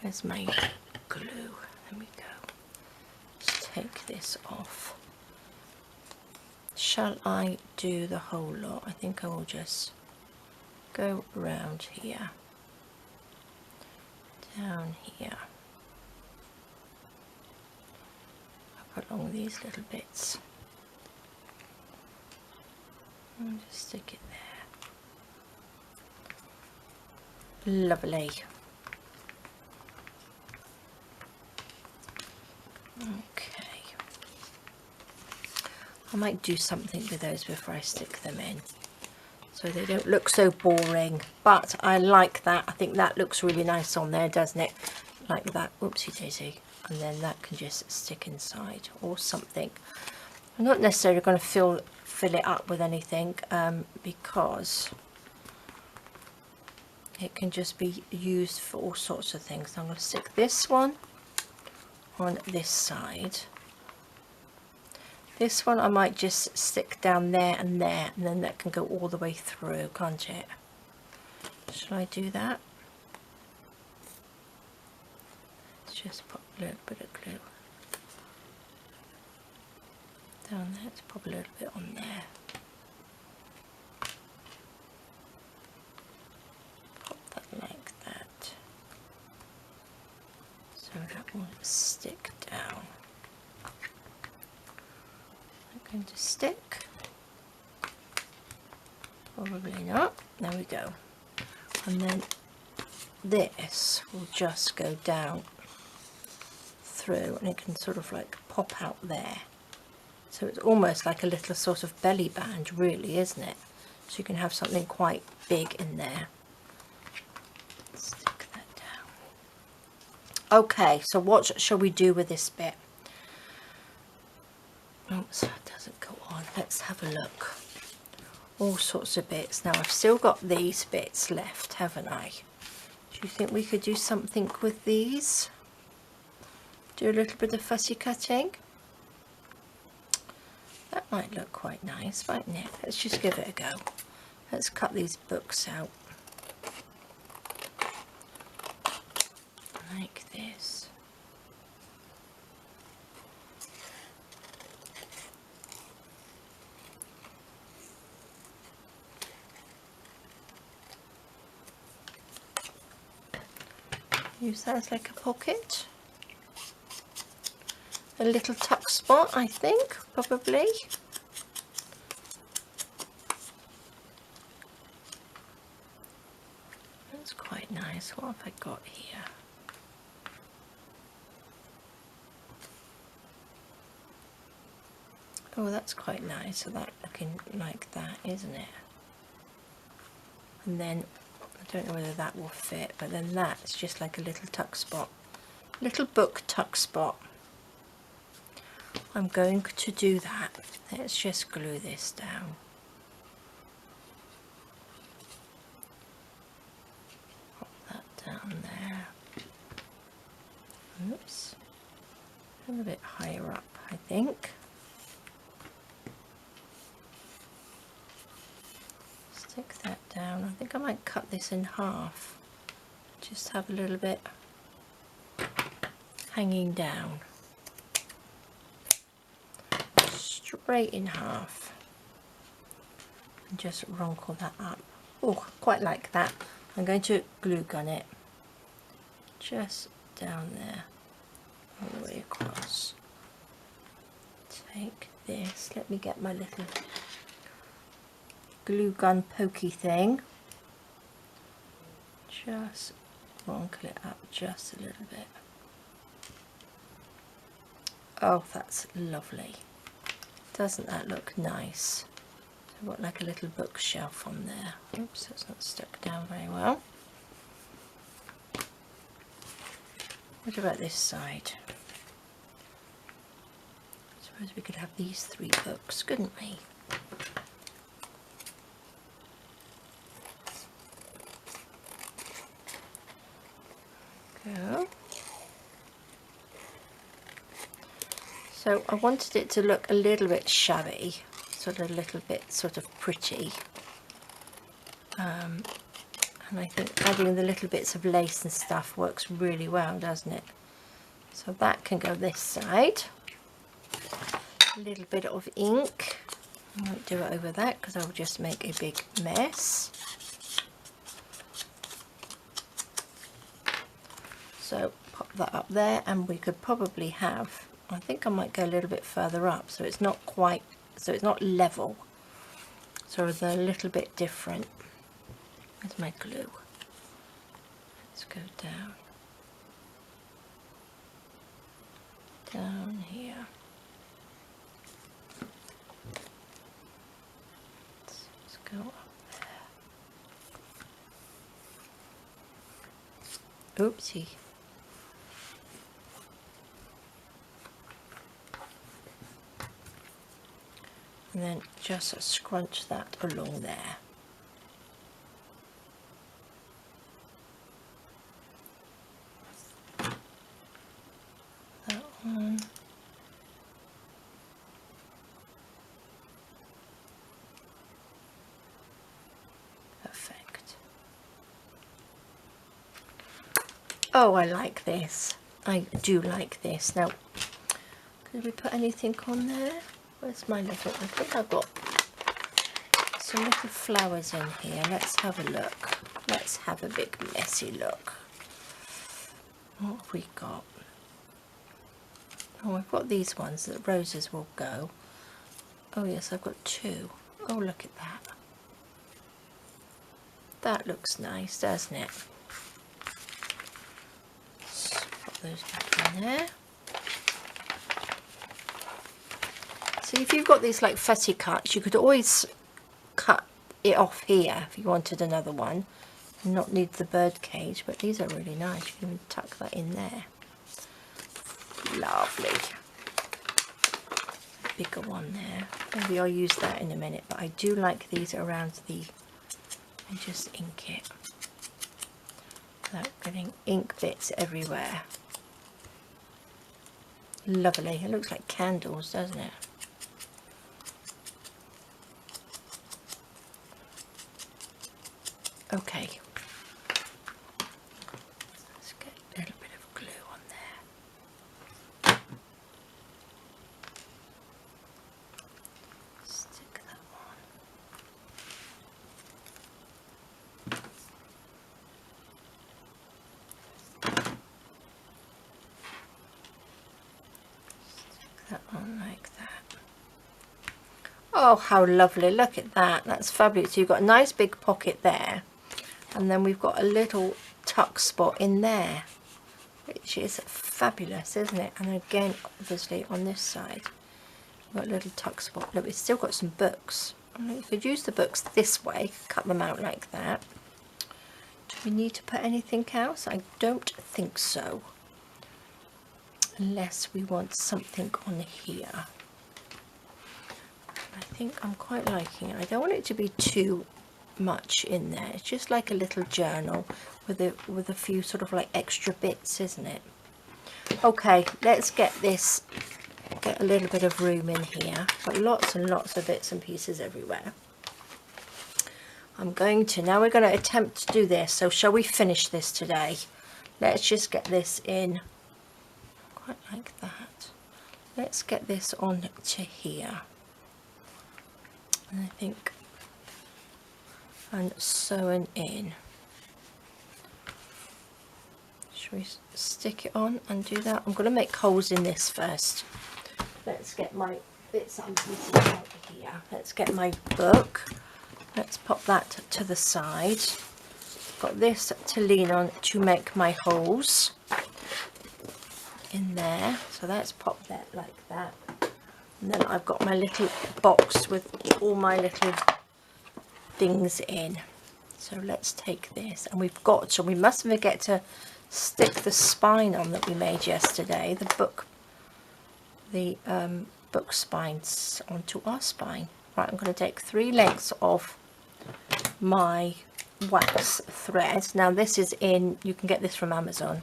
Where's my glue? There we go. Just take this off. Shall I do the whole lot? I think I will just go around here, down here, up along these little bits, and just stick it there. Lovely. Okay. I might do something with those before I stick them in, so they don't look so boring, but I like that. I think that looks really nice on there, doesn't it? Like that. Oopsie daisy. And then that can just stick inside or something. I'm not necessarily going to fill it up with anything, because it can just be used for all sorts of things. So I'm going to stick this one on this side. This one I might just stick down there, and then that can go all the way through, can't it? Shall I do that? Let's just pop a little bit of glue down there. Let's pop a little bit on there. Pop that like that. So that will stick down. Going to stick, probably not. There we go. And then this will just go down through and it can sort of like pop out there. So it's almost like a little sort of belly band really, isn't it? So you can have something quite big in there. Stick that down. Okay, so what shall we do with this bit? Oops, it doesn't go on. Let's have a look. All sorts of bits. Now I've still got these bits left, haven't I? Do you think we could do something with these? Do a little bit of fussy cutting? That might look quite nice, mightn't it? Let's just give it a go. Let's cut these books out. Like this. Use that as like a pocket. A little tuck spot, I think, probably. That's quite nice. What have I got here? Oh, that's quite nice. So that looking like that, isn't it? And then, I don't know whether that will fit, but then that's just like a little tuck spot. Little book tuck spot. I'm going to do that. Let's just glue this down. Pop that down there. Oops. A little bit higher up, I think. Stick that down. I think I might cut this in half. Just have a little bit hanging down. Straight in half. And just wrinkle that up. Oh, quite like that. I'm going to glue gun it. Just down there. All the way across. Take this. Let me get my little glue gun pokey thing. Just wrinkle it up just a little bit. Oh, that's lovely. Doesn't that look nice? So I've got like a little bookshelf on there. Oops, that's not stuck down very well. What about this side? I suppose we could have these 3 books, couldn't we? Go. So I wanted it to look a little bit shabby, sort of a little bit sort of pretty. And I think adding the little bits of lace and stuff works really well, doesn't it? So that can go this side. A little bit of ink. I won't do it over that because I'll just make a big mess. So pop that up there, and we could probably have, I think I might go a little bit further up so it's not quite, so it's not level. So they're a little bit different. Where's my glue? Let's go down. Down here. Let's go up there. Oopsie. And then just scrunch that along there. That one. Perfect. Oh, I like this. I do like this. Now, could we put anything on there? Where's my little, I think I've got some little flowers in here. Let's have a look. Let's have a big messy look. What have we got? Oh, I've got these ones that roses will go. Oh yes, I've got 2. Oh, look at that. That looks nice, doesn't it? Let's put those back in there. So if you've got these like Fussy cuts, you could always cut it off here if you wanted another one and not need the bird cage, but these are really nice. You can even tuck that in there. Lovely. Bigger one there. Maybe I'll use that in a minute, but I do like these around the, and just ink it without getting ink bits everywhere. Lovely. It looks like candles, doesn't it? Okay. Let's get a little bit of glue on there. Stick that on like that. Oh, how lovely. Look at that. That's fabulous. So you've got a nice big pocket there, and then we've got a little tuck spot in there, which is fabulous, isn't it? And again, obviously on this side we've got a little tuck spot. Look, we've still got some books. You could use the books this way, cut them out like that. Do we need to put anything else? I don't think so, unless we want something on here. I think I'm quite liking it. I don't want it to be too much in there. It's just like a little journal with a few sort of like extra bits, isn't it? Okay, let's get this, get a little bit of room in here. Got lots and lots of bits and pieces everywhere. Now we're going to attempt to do this. So shall we finish this today? Let's just get this in, quite like that. Let's get this on to here. And I think, and sewn in. Should we stick it on and do that? I'm going to make holes in this first. Let's get my bits and pieces out here. Let's get my book. Let's pop that to the side. Got this to lean on to make my holes in there. So let's pop that like that. And then I've got my little box with all my little things in. So let's take this, and we mustn't forget to stick the spine on that we made yesterday, the book spines onto our spine. Right, I'm going to take 3 lengths of my wax thread. Now this is in, you can get this from Amazon.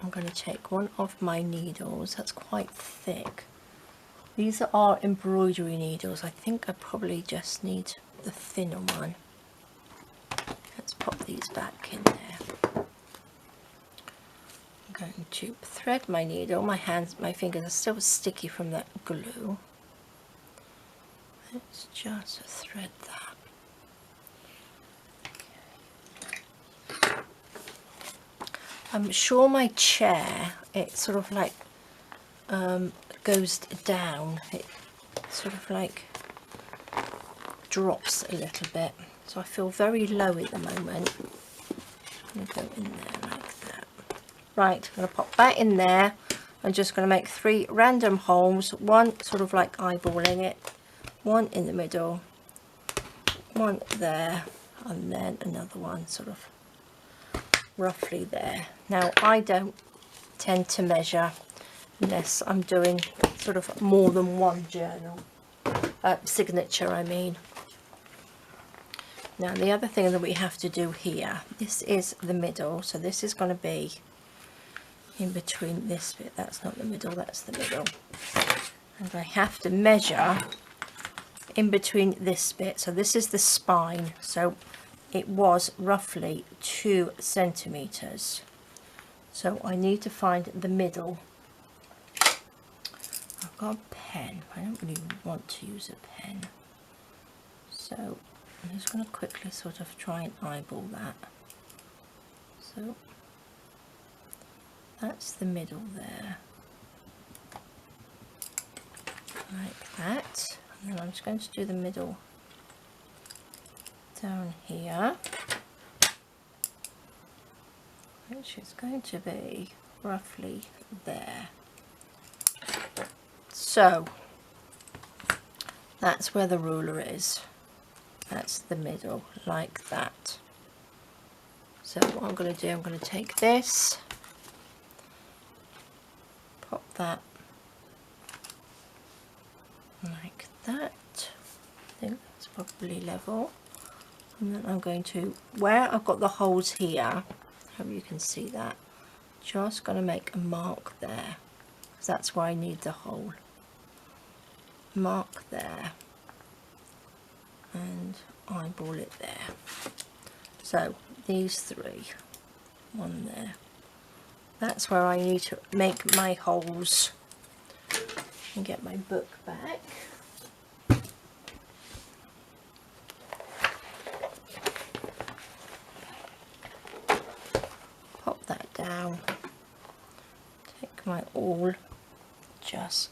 I'm going to take one of my needles. That's quite thick. These are embroidery needles. I think I probably just need the thinner one. Let's pop these back in there. I'm going to thread my needle. My fingers are still sticky from that glue. Let's just thread that. I'm sure my chair, it sort of like goes down. It sort of like drops a little bit. So I feel very low at the moment. I'm going to go in there like that. Right, I'm going to pop that in there. I'm just going to make 3 random holes. One sort of like eyeballing it. One in the middle. One there. And then another one sort of roughly there. Now I don't tend to measure unless I'm doing sort of more than one journal signature, I mean. Now the other thing that we have to do here, this is the middle, so this is going to be in between this bit. That's not the middle, that's the middle, and I have to measure in between this bit. So this is the spine, so it was roughly 2 centimeters. So I need to find the middle. I've got a pen. I don't really want to use a pen. So I'm just going to quickly sort of try and eyeball that. So that's the middle there. Like that. And then I'm just going to do the middle down here, which is going to be roughly there. So that's where the ruler is. That's the middle, like that. So what I'm going to do, I'm going to take this, pop that like that. I think that's probably level. And then I'm going to, where I've got the holes here, hope you can see that, just going to make a mark there, because that's where I need the hole. Mark there, and eyeball it there. So these three, one there. That's where I need to make my holes. And get my book back. Pop that down. Take my awl, just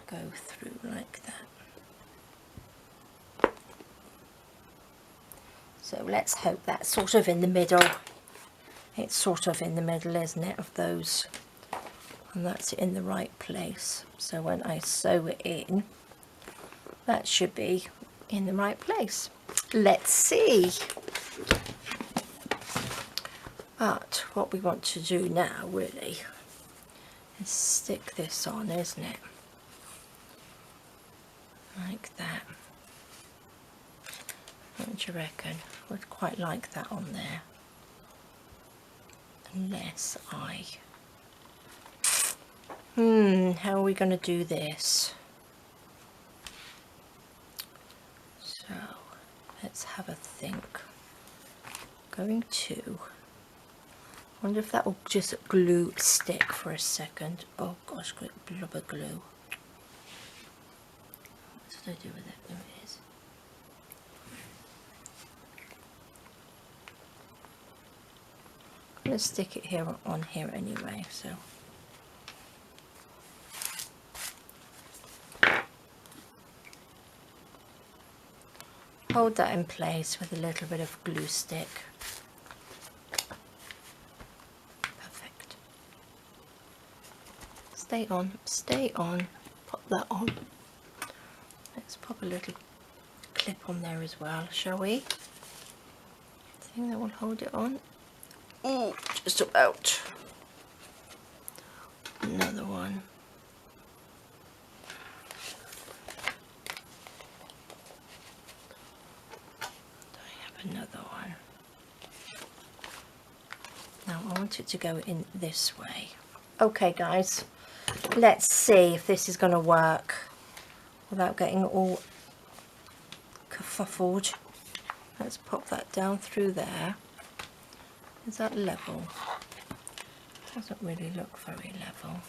go through like that. So let's hope that's sort of in the middle. It's sort of in the middle, isn't it, of those? And that's in the right place. So when I sew it in, that should be in the right place. Let's see. But what we want to do now, really, is stick this on, isn't it? Like that. What do you reckon? I would quite like that on there. Unless I... how are we going to do this? So, let's have a think. Going to... wonder if that will just glue stick for a second. Oh gosh, great blubber glue. What did I do with it? There it is. I'm going to stick it here on here anyway, so... hold that in place with a little bit of glue stick. Perfect. Stay on, pop that on. Let's pop a little clip on there as well, shall we? Thing that will hold it on. Oh, just about. Another one. Another one. Now I want it to go in this way. Okay guys, let's see if this is going to work without getting all kerfuffled. Let's pop that down through there. Is that level? Doesn't really look very level.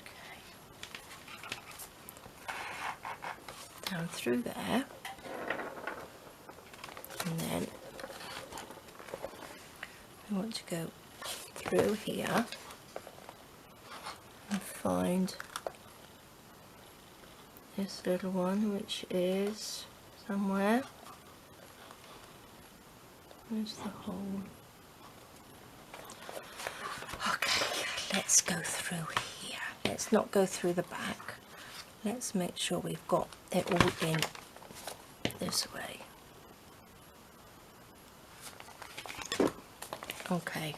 Okay. Down through there. And then we want to go through here and find this little one, which is somewhere. Where's the hole? Okay, let's go through here. Let's not go through the back. Let's make sure we've got it all in this way. Okay,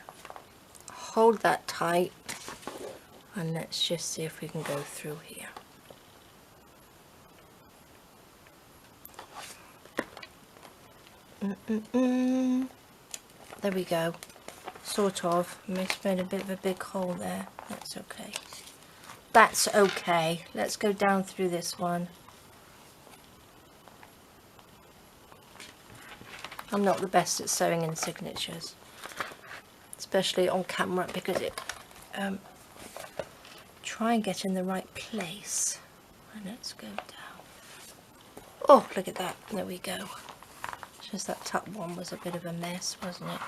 hold that tight and let's just see if we can go through here. There we go, sort of. Made a bit of a big hole there. That's okay. That's okay. Let's go down through this one. I'm not the best at sewing in signatures, especially on camera, because it try and get in the right place. And let's go down. Oh, look at that. There we go. Just that top one was a bit of a mess, wasn't it?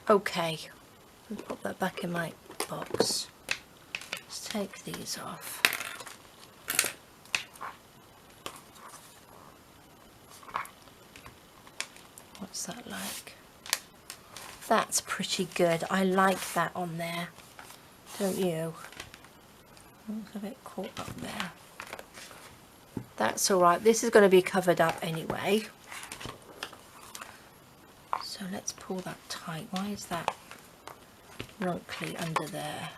Okay, I'll pop that back in my box. Let's take these off. What's that like? That's pretty good. I like that on there, don't you? It's a bit caught up there. That's all right. This is going to be covered up anyway. So let's pull that tight. Why is that wrinkly under there?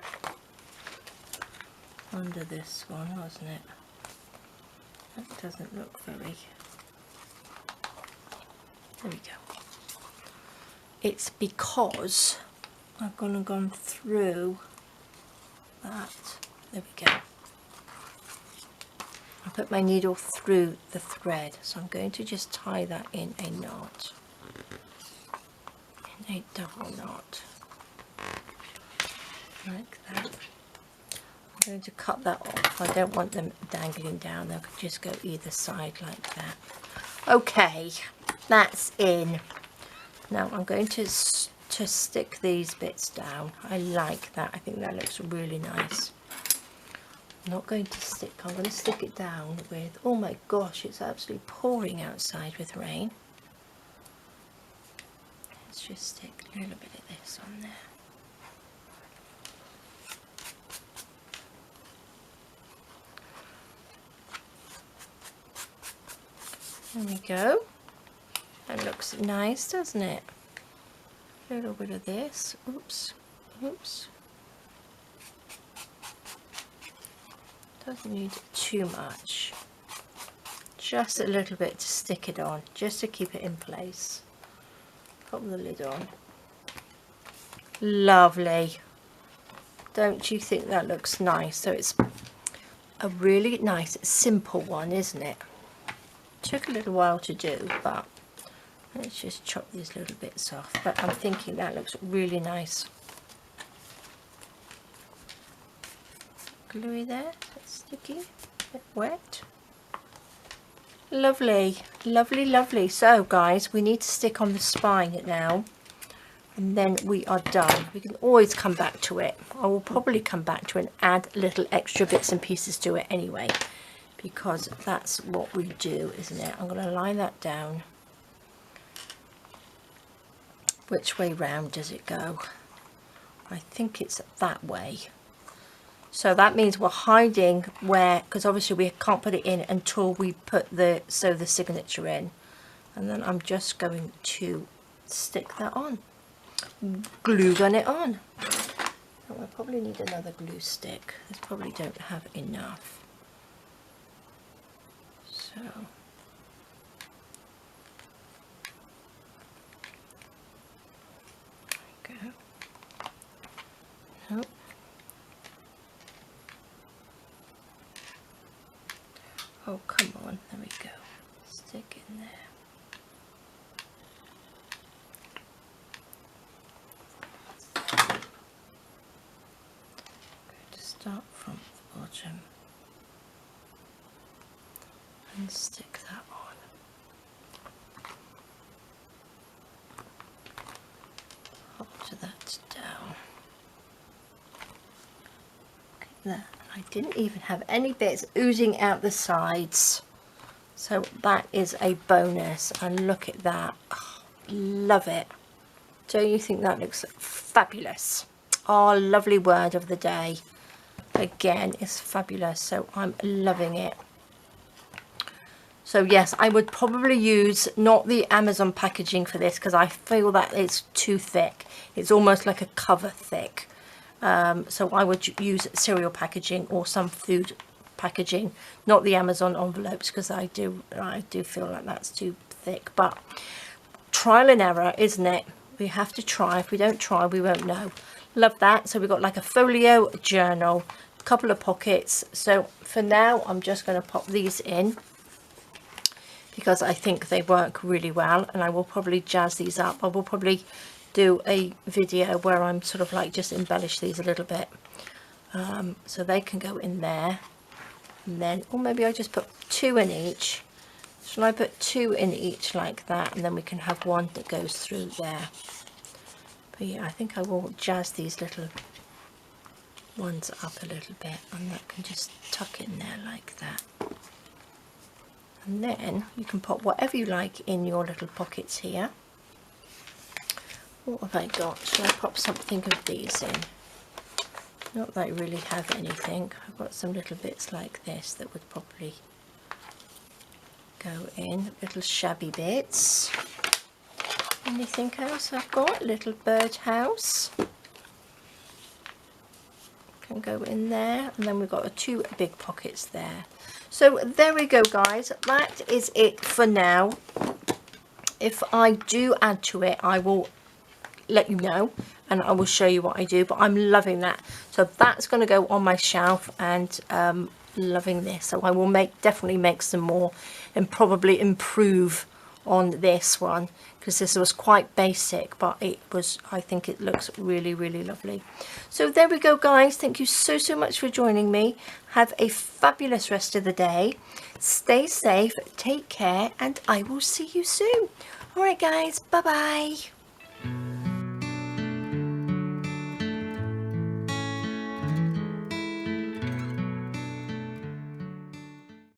Under this one, wasn't it? That doesn't look very... There we go. It's because I've gone through that. There we go. I put my needle through the thread, so I'm going to just tie that in a knot, in a double knot, like that. I'm going to cut that off. I don't want them dangling down. They could just go either side like that. Okay, that's in. Now I'm going to stick these bits down. I like that. I think that looks really nice. I'm not going to stick, I'm going to stick it down with, oh my gosh, it's absolutely pouring outside with rain. Let's just stick a little bit of this on there. There we go. That looks nice, doesn't it? A little bit of this. Oops, oops. Doesn't need too much. Just a little bit to stick it on, just to keep it in place. Pop the lid on. Lovely. Don't you think that looks nice? So it's a really nice, simple one, isn't it? Took a little while to do, but let's just chop these little bits off. But I'm thinking that looks really nice. Gluey there, that's sticky, a bit wet. Lovely, lovely, lovely. So guys, we need to stick on the spine now, and then we are done. We can always come back to it. I will probably come back to it and add little extra bits and pieces to it anyway, because that's what we do, isn't it? I'm going to lie that down. Which way round does it go? I think it's that way. So that means we're hiding where, because obviously we can't put it in until we put sew the signature in. And then I'm just going to stick that on. Glue gun it on. Oh, I probably need another glue stick. I probably don't have enough. So there we go. Nope. Oh, come on, there we go. Stick in there. I'm going to start from the bottom and stick that on. Hop to that down. Look at that. I didn't even have any bits oozing out the sides, so that is a bonus. And look at that. Oh, love it. Don't you think that looks fabulous? Our lovely word of the day again is fabulous, so I'm loving it. So yes, I would probably use not the Amazon packaging for this, because I feel that it's too thick. It's almost like a cover thick. So I would use cereal packaging or some food packaging, not the Amazon envelopes, because I do feel like that's too thick. But trial and error, isn't it? We have to try. If we don't try, we won't know. Love that. So we've got like a folio journal, a couple of pockets. So for now, I'm just going to pop these in, because I think they work really well, and I will probably jazz these up. I will probably do a video where I'm sort of like just embellish these a little bit, so they can go in there. And then, or maybe I just put 2 in each. Shall I put 2 in each like that, and then we can have one that goes through there. But yeah, I think I will jazz these little ones up a little bit, and that can just tuck in there like that. And then you can pop whatever you like in your little pockets here. What have I got? Shall I pop something of these in? Not that I really have anything. I've got some little bits like this that would probably go in, little shabby bits. Anything else I've got? Little birdhouse can go in there, and then we've got two big pockets there. So there we go, guys. That is it for now. If I do add to it, I will let you know and I will show you what I do, but I'm loving that. So that's going to go on my shelf, and loving this. So I will definitely make some more and probably improve on this one, because this was quite basic, but I think it looks really, really lovely. So there we go, guys. Thank you so much for joining me. Have a fabulous rest of the day. Stay safe, take care, and I will see you soon. All right, guys, bye bye.